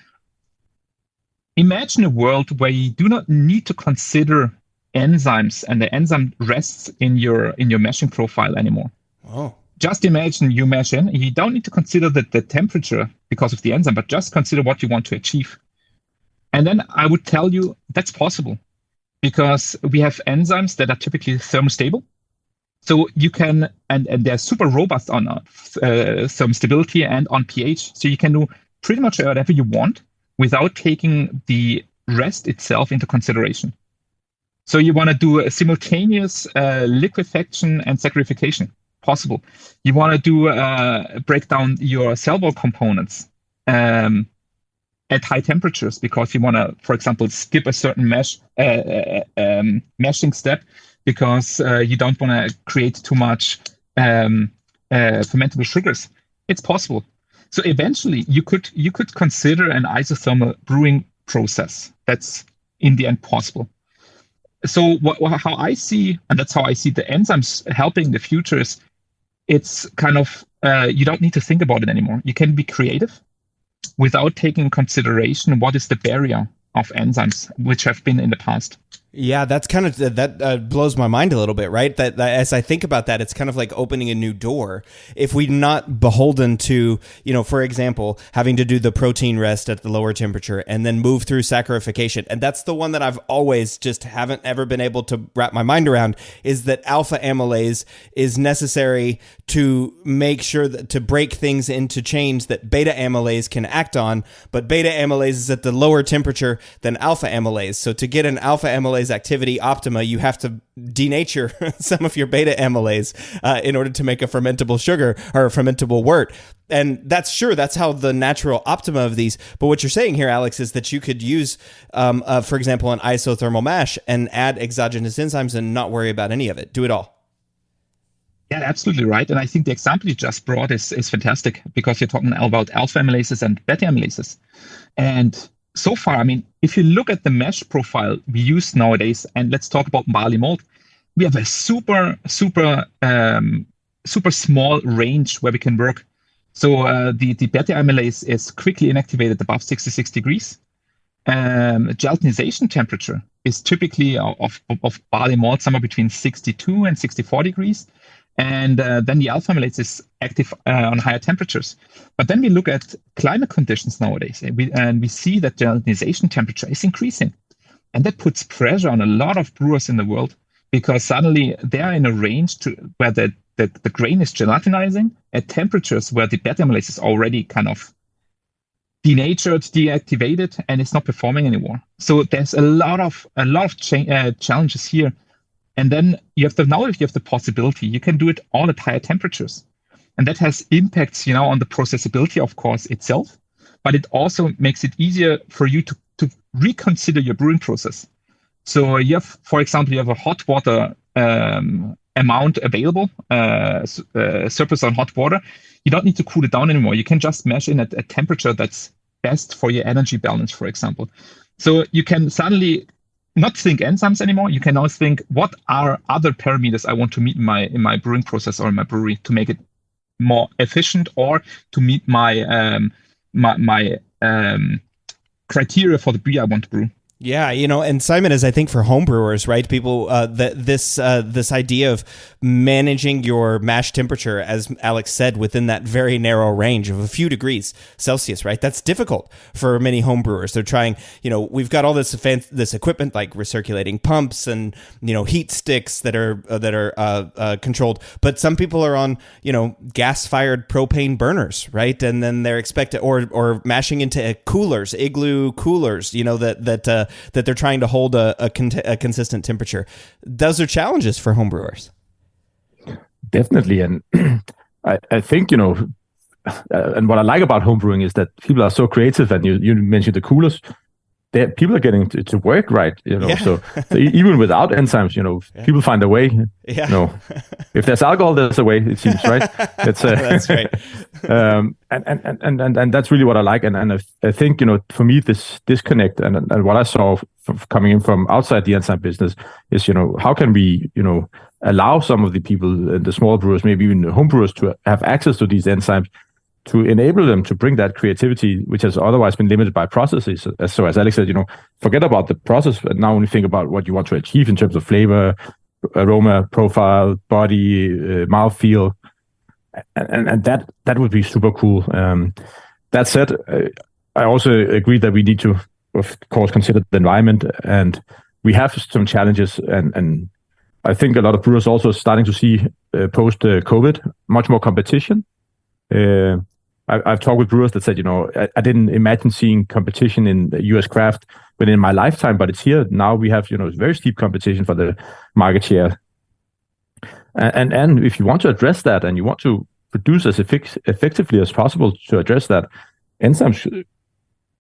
imagine a world where you do not need to consider enzymes and the enzyme rests in your meshing profile anymore. Oh. Just imagine you mesh in, you don't need to consider the temperature because of the enzyme, but just consider what you want to achieve. And then I would tell you that's possible, because we have enzymes that are typically thermostable. So you can, and they're super robust on thermostability and on pH. So you can do pretty much whatever you want without taking the rest itself into consideration. So you want to do a simultaneous liquefaction and saccharification, possible. You want to do break down your cell wall components at high temperatures, because you want to, for example, skip a certain meshing step because you don't want to create too much fermentable sugars. It's possible. So eventually, you could consider an isothermal brewing process. That's in the end possible. So how I see, and that's how I see the enzymes helping the future, is it's kind of, you don't need to think about it anymore. You can be creative without taking into consideration what is the barrier of enzymes, which have been in the past. Yeah, that's kind of, that blows my mind a little bit, right? That as I think about that, it's kind of like opening a new door. If we're not beholden to, for example, having to do the protein rest at the lower temperature and then move through saccharification. And that's the one that I've always just haven't ever been able to wrap my mind around, is that alpha amylase is necessary to make sure that to break things into chains that beta amylase can act on, but beta amylase is at the lower temperature than alpha amylase. So to get an alpha amylase amylase activity optima, you have to denature some of your beta amylase in order to make a fermentable sugar or a fermentable wort. And that's how the natural optima of these. But what you're saying here, Alex, is that you could use, for example, an isothermal mash and add exogenous enzymes and not worry about any of it. Do it all. Yeah, absolutely right. And I think the example you just brought is fantastic, because you're talking about alpha amylases and beta amylases. And so far, I mean, if you look at the mesh profile we use nowadays, and let's talk about barley malt, we have a super small range where we can work. So the beta amylase is quickly inactivated above 66 degrees. Gelatinization temperature is typically of barley malt somewhere between 62 and 64 degrees. And then the alpha amylase is active on higher temperatures. But then we look at climate conditions nowadays, and we see that gelatinization temperature is increasing. And that puts pressure on a lot of brewers in the world, because suddenly they're in a range where the grain is gelatinizing at temperatures where the beta amylase is already kind of denatured, deactivated, and it's not performing anymore. So there's a lot of challenges here. And then you have the possibility, you can do it all at higher temperatures. And that has impacts, on the processability, of course, itself, but it also makes it easier for you to reconsider your brewing process. So you have, for example, you have a hot water amount available, surplus on hot water. You don't need to cool it down anymore. You can just mash in at a temperature that's best for your energy balance, for example. So you can suddenly not think enzymes anymore. You can now think, what are other parameters I want to meet in my brewing process or in my brewery to make it more efficient, or to meet my criteria for the beer I want to brew. Yeah, and Simon, is I think for homebrewers, right? People, this idea of managing your mash temperature, as Alex said, within that very narrow range of a few degrees Celsius, right? That's difficult for many homebrewers. They're trying, we've got all this equipment like recirculating pumps and heat sticks that are controlled, but some people are on gas-fired propane burners, right? And then they're expected or mashing into coolers, igloo coolers, that they're trying to hold a consistent temperature. Those are challenges for homebrewers. Definitely. And I think, and what I like about homebrewing is that people are so creative, and you mentioned the coolers. People are getting to work, right? So even without enzymes, people find a way. Yeah. If there's alcohol, there's a way, it seems, right? It's that's right. And that's really what I like. And I think, for me, this disconnect and what I saw coming in from outside the enzyme business is, how can we, allow some of the people, the small brewers, maybe even the home brewers, to have access to these enzymes, to enable them to bring that creativity, which has otherwise been limited by processes. So as Alex said, forget about the process, and now only think about what you want to achieve in terms of flavor, aroma, profile, body, mouthfeel. And that would be super cool. That said, I also agree that we need to, of course, consider the environment, and we have some challenges. And I think a lot of brewers also starting to see post-COVID much more competition. I've talked with brewers that said, I didn't imagine seeing competition in US craft within my lifetime, but it's here now. We have, very steep competition for the market share. And if you want to address that, and you want to produce as effectively as possible to address that, enzymes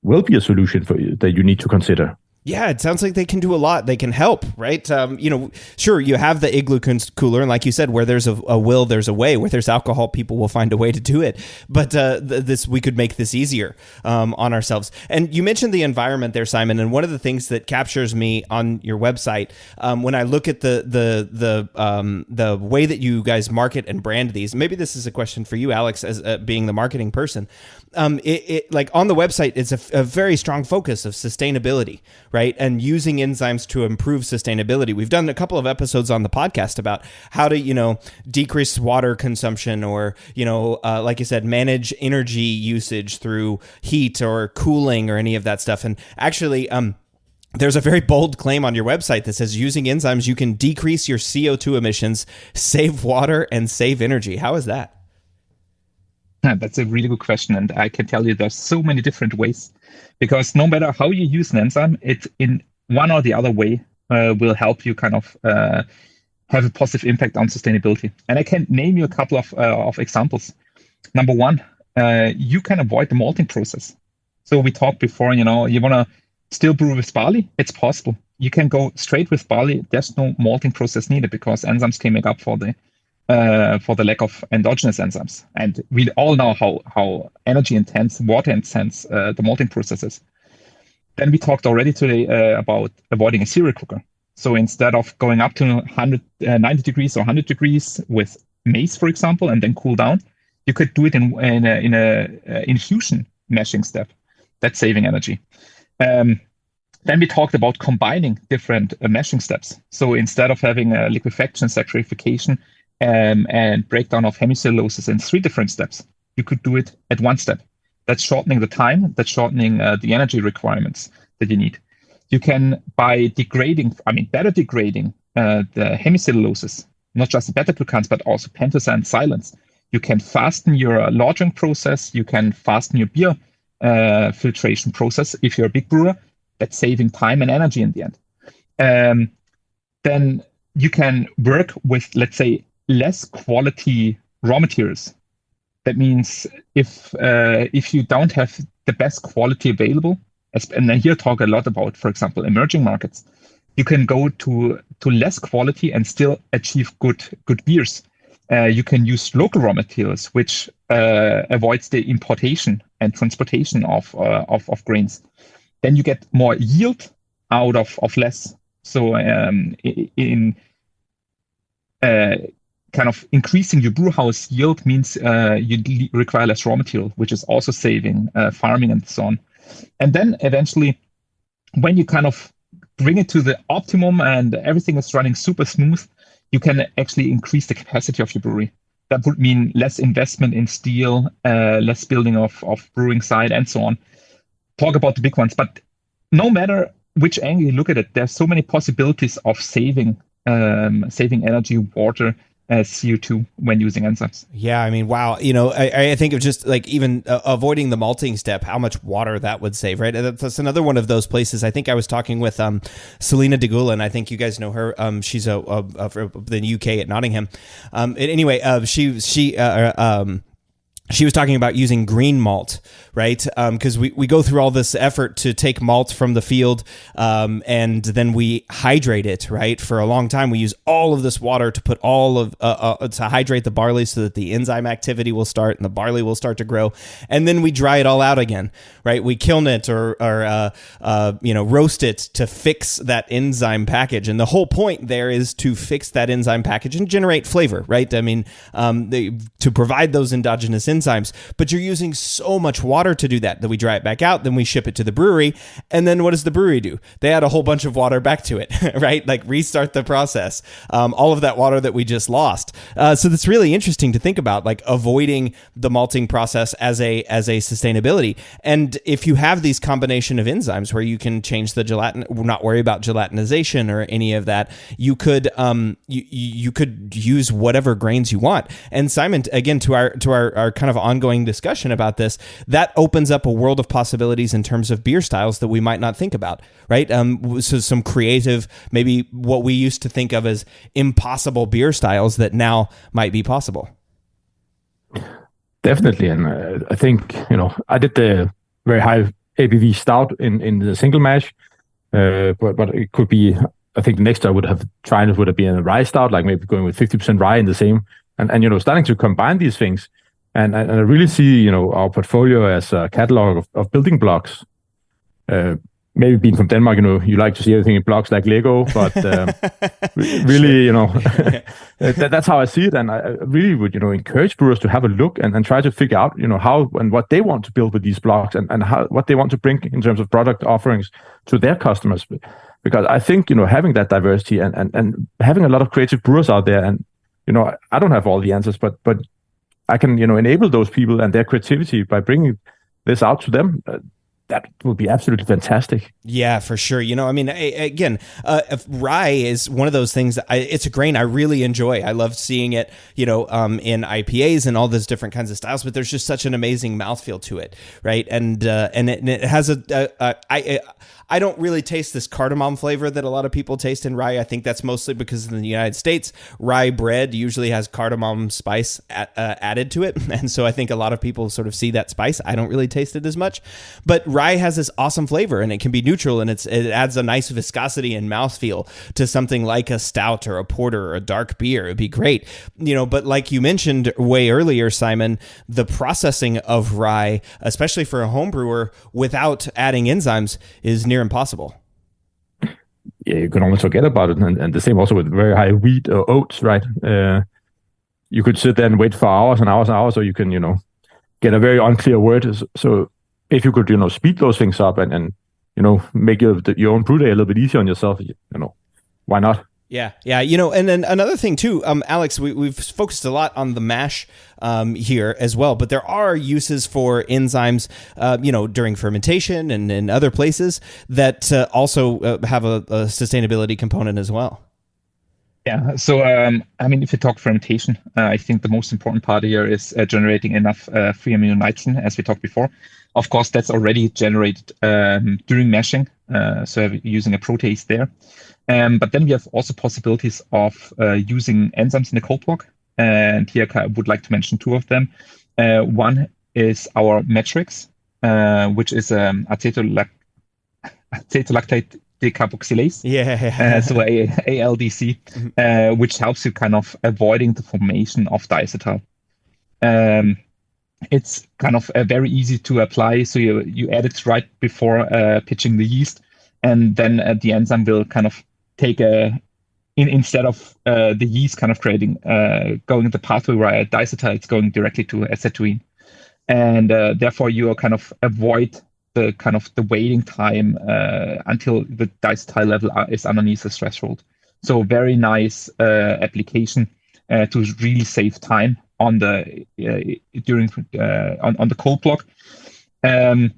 will be a solution for you that you need to consider. Yeah, it sounds like they can do a lot. They can help, right? Sure, you have the igloo cooler, and like you said, where there's a will, there's a way. Where there's alcohol, people will find a way to do it. But we could make this easier on ourselves. And you mentioned the environment there, Simon. And one of the things that captures me on your website, when I look at the way that you guys market and brand these, maybe this is a question for you, Alex, as being the marketing person. It like on the website, it's a very strong focus of sustainability, right? And using enzymes to improve sustainability. We've done a couple of episodes on the podcast about how to, decrease water consumption, or, like you said, manage energy usage through heat or cooling or any of that stuff. And actually, there's a very bold claim on your website that says using enzymes, you can decrease your CO2 emissions, save water, and save energy. How is that? That's a really good question. And I can tell you there's so many different ways, because no matter how you use an enzyme, it in one or the other way will help you kind of have a positive impact on sustainability. And I can name you a couple of examples. Number one, you can avoid the malting process. So we talked before, you want to still brew with barley. It's possible. You can go straight with barley. There's no malting process needed because enzymes can make up for the lack of endogenous enzymes. And we all know how energy intense, water intense the malting process is. Then we talked already today about avoiding a cereal cooker. So instead of going up to 90 degrees or 100 degrees with maize, for example, and then cool down, you could do it in a infusion meshing step. That's saving energy. Then we talked about combining different meshing steps. So instead of having a liquefaction, saccharification, and breakdown of hemicelluloses in 3 different steps, you could do it at 1 step. That's shortening the time, that's shortening the energy requirements that you need. You can, by better degrading the hemicelluloses, not just the beta-glucans, but also pentosan silence, you can fasten your lagering process, you can fasten your beer filtration process. If you're a big brewer, that's saving time and energy in the end. Then you can work with, let's say, less quality raw materials. That means if you don't have the best quality available, and I here talk a lot about, for example, emerging markets, you can go to less quality and still achieve good beers. You can use local raw materials, which avoids the importation and transportation of grains. Then you get more yield out of less. So in kind of increasing your brew house yield means you require less raw material, which is also saving farming and so on. And then eventually, when you kind of bring it to the optimum and everything is running super smooth, you can actually increase the capacity of your brewery. That would mean less investment in steel, less building of brewing site, and so on. Talk about the big ones, but no matter which angle you look at it, there's so many possibilities of saving energy, water, CO2 when using enzymes. Yeah, I mean, wow. I think of just like even avoiding the malting step, how much water that would save, right? That's another one of those places. I think I was talking with Selena de Gulen. I think you guys know her. She's from the UK at Nottingham. Anyway, she was talking about using green malt, right? Because we go through all this effort to take malt from the field, and then we hydrate it, right? For a long time, we use all of this water to put to hydrate the barley so that the enzyme activity will start and the barley will start to grow, and then we dry it all out again, right? We kiln it or roast it to fix that enzyme package, and the whole point there is to fix that enzyme package and generate flavor, right? I mean, to provide those endogenous enzymes, but you're using so much water to do that we dry it back out, then we ship it to the brewery, and then what does the brewery do? They add a whole bunch of water back to it, right? Like restart the process, all of that water that we just lost. So that's really interesting to think about, like avoiding the malting process as a sustainability. And if you have these combination of enzymes where you can change the gelatin, not worry about gelatinization or any of that, you could you could use whatever grains you want. And Simon, again, to our kind of ongoing discussion about this, that opens up a world of possibilities in terms of beer styles that we might not think about, right? So some creative, maybe what we used to think of as impossible beer styles that now might be possible. Definitely, and I think I did the very high ABV stout in the single mash, but it could be. I think the next I would have tried would have been a rye stout, like maybe going with 50% rye in the same, and starting to combine these things. And I really see, our portfolio as a catalog of building blocks. Maybe being from Denmark, you like to see everything in blocks like Lego, but really, that's how I see it. And I really would, encourage brewers to have a look and try to figure out, how and what they want to build with these blocks and what they want to bring in terms of product offerings to their customers. Because I think, having that diversity and having a lot of creative brewers out there, and, I don't have all the answers, but I can, enable those people and their creativity by bringing this out to them. That would be absolutely fantastic. Yeah, for sure. Rye is one of those things that it's a grain I really enjoy. I love seeing it, in IPAs and all those different kinds of styles, but there's just such an amazing mouthfeel to it, right? And it has I don't really taste this cardamom flavor that a lot of people taste in rye. I think that's mostly because in the United States, rye bread usually has cardamom spice added to it. And so I think a lot of people sort of see that spice. I don't really taste it as much. But rye has this awesome flavor, and it can be neutral, and it adds a nice viscosity and mouthfeel to something like a stout or a porter or a dark beer. It'd be great. But like you mentioned way earlier, Simon, the processing of rye, especially for a home brewer, without adding enzymes is near impossible. Yeah, you can almost forget about it. And the same also with very high wheat or oats, right? You could sit there and wait for hours and hours and hours, or you can, get a very unclear word. So if you could, speed those things up and make your own brew day a little bit easier on yourself, why not? Yeah. And then another thing too, Alex, we've focused a lot on the mash here as well, but there are uses for enzymes, during fermentation and in other places that also have a sustainability component as well. Yeah. So, if you talk fermentation, I think the most important part here is generating enough free amino nitrogen, as we talked before. Of course, that's already generated during mashing, so using a protease there. But then we have also possibilities of using enzymes in the cold block. And here I would like to mention two of them. One is our Matrix, which is acetolactate decarboxylase. Yeah. So ALDC, which helps you kind of avoiding the formation of diacetyl. It's kind of very easy to apply. So you add it right before pitching the yeast, and then the enzyme will kind of take instead of the yeast kind of creating going the pathway where diacetyl, it's going directly to acetoin, and therefore you kind of avoid the kind of the waiting time until the diacetyl level is underneath the threshold. So very nice application to really save time on the on the cold block, and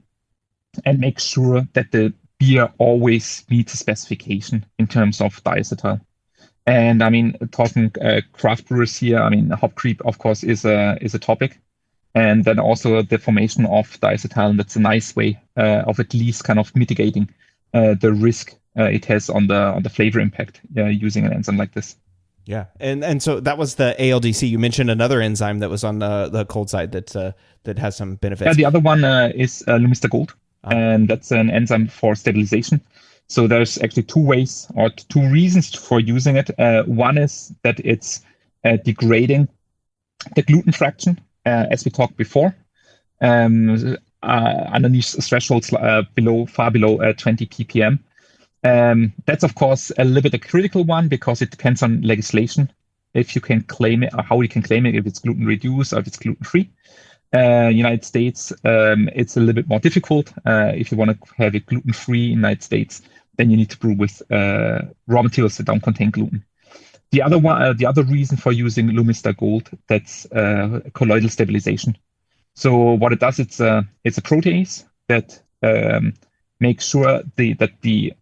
make sure that the beer always meets the specification in terms of diacetyl. And talking craft brewers here, hop creep, of course, is a topic. And then also the formation of diacetyl, and that's a nice way of at least kind of mitigating the risk it has on the flavor impact using an enzyme like this. Yeah, and so that was the ALDC. You mentioned another enzyme that was on the cold side that has some benefits. Yeah, the other one is Lumista Gold, and that's an enzyme for stabilization. So there's actually two ways or two reasons for using it. One is that it's degrading the gluten fraction, as we talked before, underneath thresholds far below 20 ppm. That's of course a little bit a critical one because it depends on legislation if you can claim it or how you can claim it, if it's gluten reduced or if it's gluten free. United States, it's a little bit more difficult. If you want to have it gluten free in the United States, then you need to brew with raw materials that don't contain gluten. The other one, the other reason for using Lumista Gold, that's colloidal stabilization. So what it does, it's a protease that makes sure that the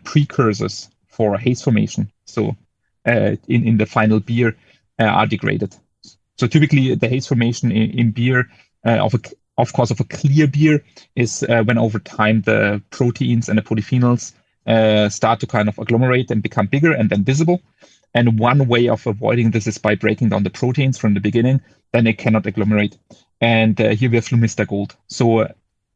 precursors for haze formation, so in the final beer, are degraded. So typically the haze formation in beer, of course of a clear beer, is when over time the proteins and the polyphenols start to kind of agglomerate and become bigger and then visible. And one way of avoiding this is by breaking down the proteins from the beginning, then they cannot agglomerate. And here we have Lumista Gold. So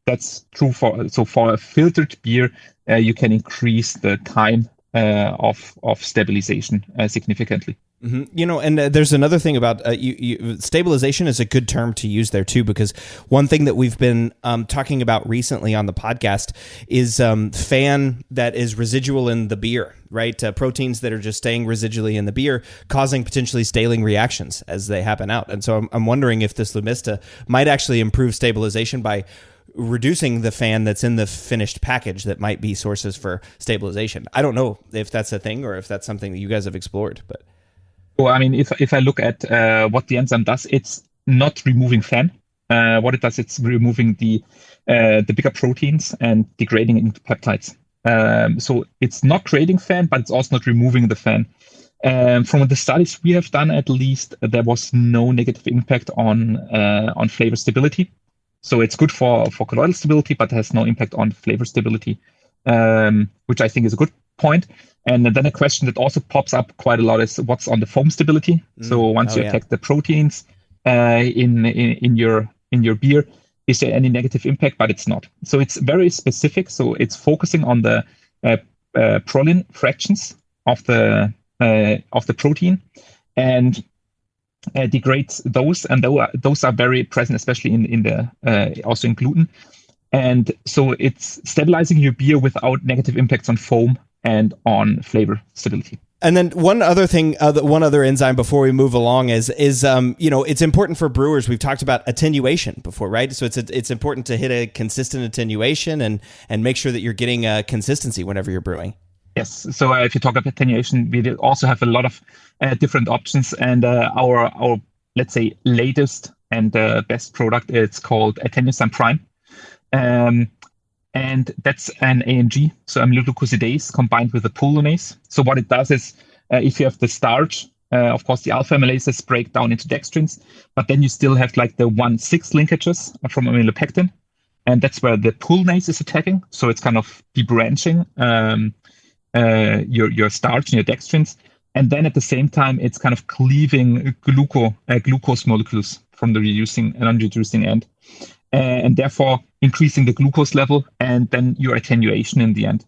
that's true for a filtered beer, you can increase the time of stabilization significantly. Mm-hmm. And there's another thing about stabilization is a good term to use there too, because one thing that we've been talking about recently on the podcast is fan that is residual in the beer, right? Proteins that are just staying residually in the beer, causing potentially staling reactions as they happen out. And so I'm wondering if this Lumista might actually improve stabilization by reducing the fan that's in the finished package that might be sources for stabilization. I don't know if that's a thing or if that's something that you guys have explored, but. Well, if I look at what the enzyme does, it's not removing fan. What it does, it's removing the bigger proteins and degrading it into peptides. So it's not creating fan, but it's also not removing the fan. From the studies we have done, at least, there was no negative impact on flavor stability. So it's good for colloidal stability, but has no impact on flavor stability. which I think is a good point. And then a question that also pops up quite a lot is what's on the foam stability. So once you attack the proteins in your beer, is there any negative impact? But it's not. So it's very specific. So it's focusing on the proline fractions of the protein and degrades those, and those are very present, especially in the also in gluten. And so it's stabilizing your beer without negative impacts on foam and on flavor stability. And then one other thing, one other enzyme before we move along is it's important for brewers. We've talked about attenuation before, right? So it's important to hit a consistent attenuation and make sure that you're getting consistency whenever you're brewing. Yes. So if you talk about attenuation, we also have a lot of different options. And our let's say latest and best product, it's called Enzyme Prime. And that's an AMG, so amyloglucosidase combined with a pullonase. So what it does is, if you have the starch, of course, the alpha amylases break down into dextrins, but then you still have like the 1,6 linkages from amylopectin, and that's where the pullonase is attacking. So it's kind of debranching your starch and your dextrins, and then at the same time, it's kind of cleaving glucose molecules from the reducing and non-reducing end. And therefore increasing the glucose level and then your attenuation in the end.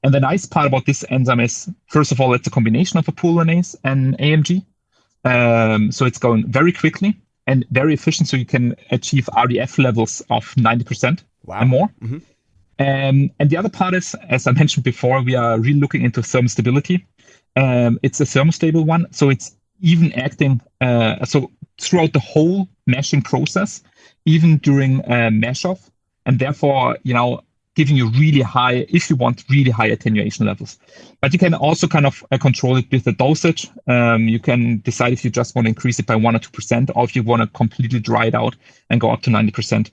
And the nice part about this enzyme is, first of all, it's a combination of a pullonase and AMG. So it's going very quickly and very efficient, so you can achieve RDF levels of 90% and more. Mm-hmm. And the other part is, as I mentioned before, we are really looking into thermostability. It's a thermostable one, so it's even acting so throughout the whole mashing process, even during mash off, and therefore, giving you really high, if you want, really high attenuation levels. But you can also kind of control it with the dosage. You can decide if you just want to increase it by 1 or 2%, or if you want to completely dry it out and go up to 90%,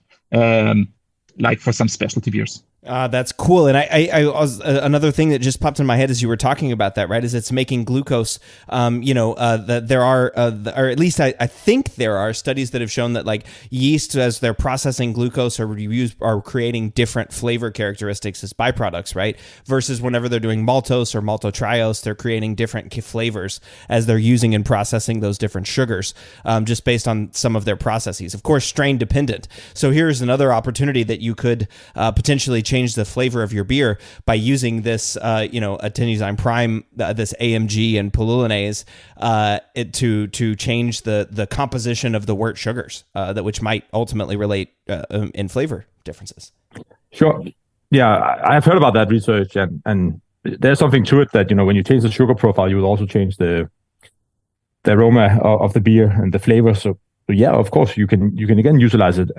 like for some specialty beers. That's cool. And I was, another thing that just popped in my head as you were talking about that, right, is it's making glucose. There are, or at least I think there are studies that have shown that like yeast, as they're processing glucose, are creating different flavor characteristics as byproducts, right? Versus whenever they're doing maltose or maltotriose, they're creating different flavors as they're using and processing those different sugars, just based on some of their processes. Of course, strain dependent. So here's another opportunity that you could potentially change the flavor of your beer by using this, Enzyme Prime, this AMG and pullonase, to change the composition of the wort sugars, which might ultimately relate in flavor differences. Sure. Yeah, I've heard about that research, and there's something to it that, when you change the sugar profile, you will also change the aroma of the beer and the flavor. So yeah, of course, you can again utilize it.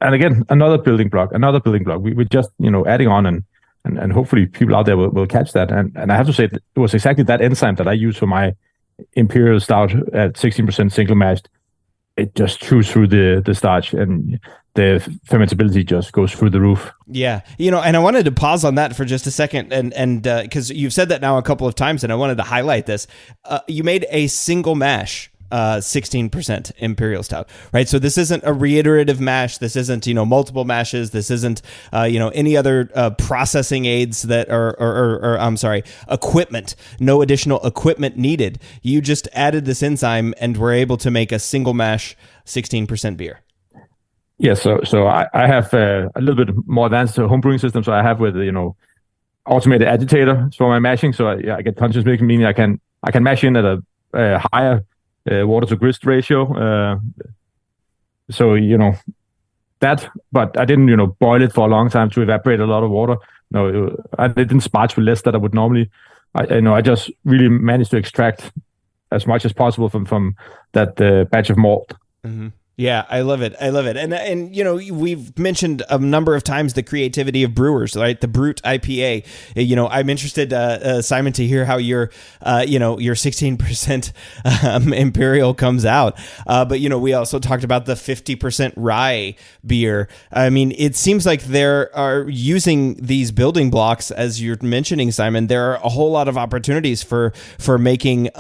And again, another building block. We're just, adding on and hopefully people out there will catch that. And I have to say that it was exactly that enzyme that I used for my Imperial Stout at 16% single mashed. It just chews through the starch and the fermentability just goes through the roof. Yeah. And I wanted to pause on that for just a second and because you've said that now a couple of times and I wanted to highlight this. You made a single mash 16% Imperial Stout, right? So this isn't a reiterative mash. This isn't, multiple mashes. This isn't, any other processing aids that or I'm sorry, equipment. No additional equipment needed. You just added this enzyme and were able to make a single mash 16% beer. Yeah, so I have a little bit more advanced home brewing system. So I have with automated agitator for my mashing. So I get continuous mixing, meaning I can mash in at a higher water to grist ratio. So that, but I didn't boil it for a long time to evaporate a lot of water. No, I didn't sparge with less that I would normally. I just really managed to extract as much as possible from that batch of malt. Mm-hmm. Yeah, I love it. And we've mentioned a number of times the creativity of brewers, right? The Brute IPA. I'm interested, Simon, to hear how your 16% Imperial comes out. But we also talked about the 50% rye beer. I mean, it seems like there are using these building blocks, as you're mentioning, Simon, there are a whole lot of opportunities for making,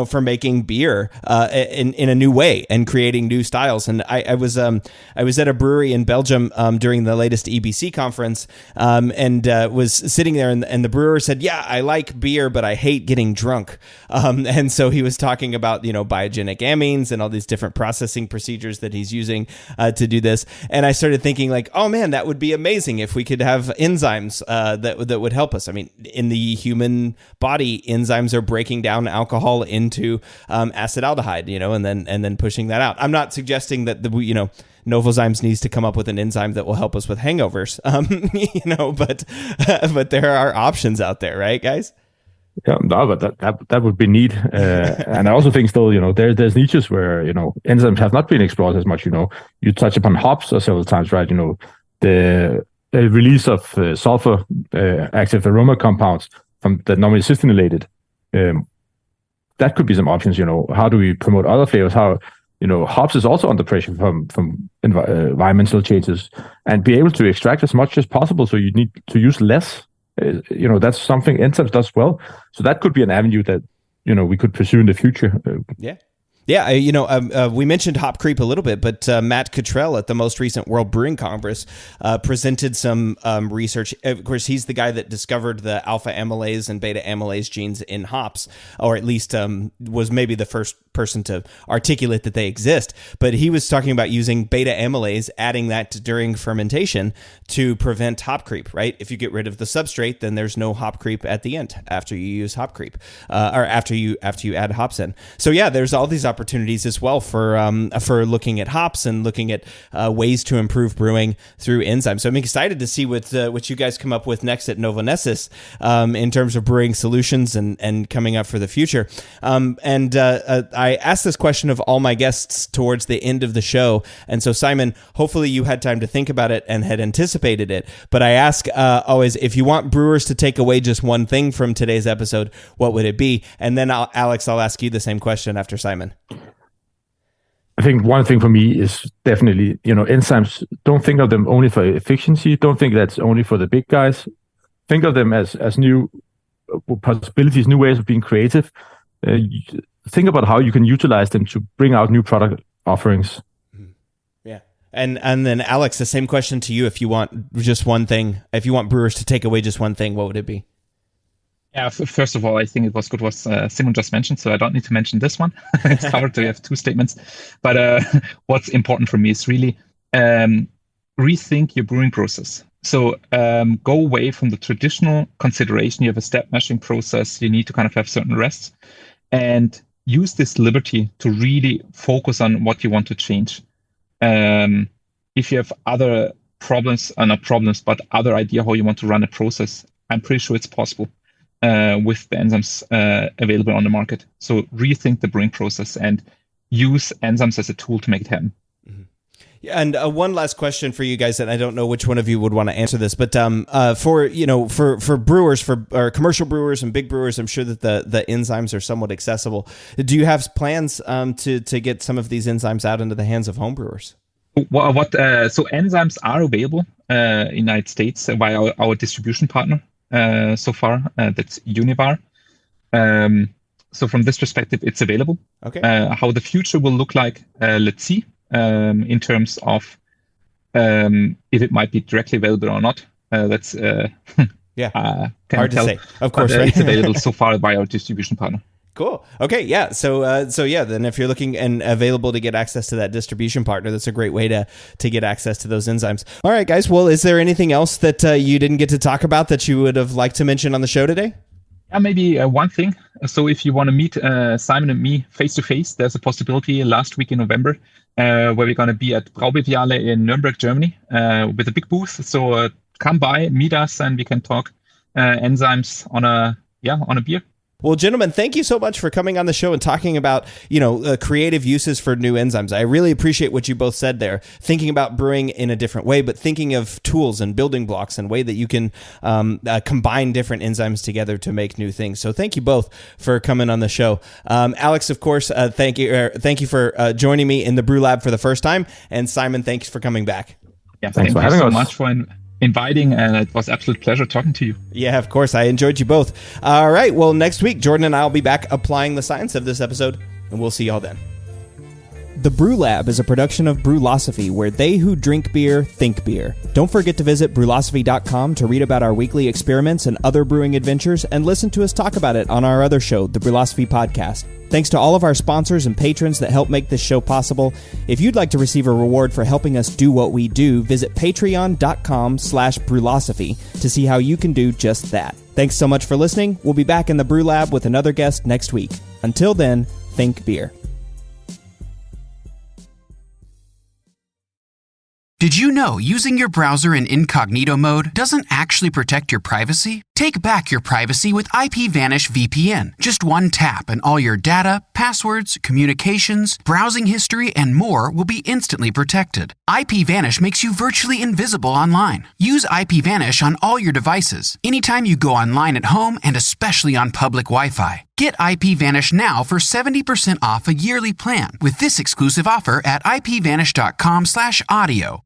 for making beer in a new way and creating new styles. And I was at a brewery in Belgium during the latest EBC conference, and was sitting there, and the brewer said, "Yeah, I like beer, but I hate getting drunk." And so he was talking about biogenic amines and all these different processing procedures that he's using to do this. And I started thinking like, oh man, that would be amazing if we could have enzymes that would help us. I mean, in the human body, enzymes are breaking down alcohol into acetaldehyde, and then pushing that out. I'm not suggesting that Novozymes needs to come up with an enzyme that will help us with hangovers, but there are options out there, right, guys? Yeah, no, but that would be neat. And I also think still, there's niches where, enzymes have not been explored as much. You touch upon hops several times, right? The release of sulfur active aroma compounds from that normally cysteinated. That could be some options. How do we promote other flavors? How, hops is also under pressure from environmental changes, and be able to extract as much as possible. So you need to use less. That's something Enzymes does well. So that could be an avenue that, we could pursue in the future. Yeah. Yeah, we mentioned hop creep a little bit, but Matt Cottrell at the most recent World Brewing Congress presented some research. Of course, he's the guy that discovered the alpha amylase and beta amylase genes in hops, or at least was maybe the first person to articulate that they exist. But he was talking about using beta amylase, adding that during fermentation to prevent hop creep, right? If you get rid of the substrate, then there's no hop creep at the end after you use hop creep, or after you add hops in. So yeah, there's all these opportunities as well for looking at hops and looking at ways to improve brewing through enzymes. So I'm excited to see what you guys come up with next at Novonesis in terms of brewing solutions and coming up for the future. I asked this question of all my guests towards the end of the show, and so Simon, hopefully you had time to think about it and had anticipated it. But I ask always, if you want brewers to take away just one thing from today's episode, what would it be? And then Alex, I'll ask you the same question after Simon. I think one thing for me is definitely, enzymes, don't think of them only for efficiency. Don't think that's only for the big guys. Think of them as new possibilities, new ways of being creative. Think about how you can utilize them to bring out new product offerings. Yeah. And then Alex, the same question to you. If you want just one thing, if you want brewers to take away just one thing, what would it be? Yeah, first of all, I think it was good what Simon just mentioned, so I don't need to mention this one. It's covered, so you have two statements. But what's important for me is really rethink your brewing process. So go away from the traditional consideration. You have a step measuring process. You need to kind of have certain rests, and use this liberty to really focus on what you want to change. If you have other problems, not problems, but other idea how you want to run a process, I'm pretty sure it's possible. With the enzymes available on the market. So rethink the brewing process and use enzymes as a tool to make it happen. Mm-hmm. Yeah, and one last question for you guys, and I don't know which one of you would want to answer this, but for brewers, for commercial brewers and big brewers, I'm sure that the enzymes are somewhat accessible. Do you have plans to get some of these enzymes out into the hands of home brewers? So enzymes are available in the United States via our distribution partner. So far, that's Univar. So from this perspective, it's available. Okay. How the future will look like, let's see. In terms of if it might be directly available or not, that's hard to say. Of course, right? It's available so far by our distribution partner. Cool. Okay. Yeah. So then if you're looking and available to get access to that distribution partner, that's a great way to get access to those enzymes. All right, guys. Well, is there anything else that you didn't get to talk about that you would have liked to mention on the show today? Yeah, maybe one thing. So if you want to meet Simon and me face to face, there's a possibility last week in November where we're going to be at Braubeviale in Nuremberg, Germany, with a big booth. So come by, meet us, and we can talk enzymes on a beer. Well, gentlemen, thank you so much for coming on the show and talking about, creative uses for new enzymes. I really appreciate what you both said there, thinking about brewing in a different way, but thinking of tools and building blocks and way that you can combine different enzymes together to make new things. So thank you both for coming on the show. Alex, of course, thank you for joining me in the Brew Lab for the first time. And Simon, thanks for coming back. Yeah, thank you so much for inviting, and it was absolute pleasure talking to you. Yeah, of course. I enjoyed you both. All right. Well, next week, Jordan and I will be back applying the science of this episode, and we'll see y'all then. The Brew Lab is a production of Brewlosophy, where they who drink beer think beer. Don't forget to visit brewlosophy.com to read about our weekly experiments and other brewing adventures, and listen to us talk about it on our other show, the Brewlosophy Podcast. Thanks to all of our sponsors and patrons that help make this show possible. If you'd like to receive a reward for helping us do what we do, visit patreon.com/brewlosophy to see how you can do just that. Thanks so much for listening. We'll be back in the Brew Lab with another guest next week. Until then, think beer. Did you know using your browser in incognito mode doesn't actually protect your privacy? Take back your privacy with IPVanish VPN. Just one tap and all your data, passwords, communications, browsing history, and more will be instantly protected. IPVanish makes you virtually invisible online. Use IPVanish on all your devices, anytime you go online at home, and especially on public Wi-Fi. Get IPVanish now for 70% off a yearly plan with this exclusive offer at ipvanish.com/audio.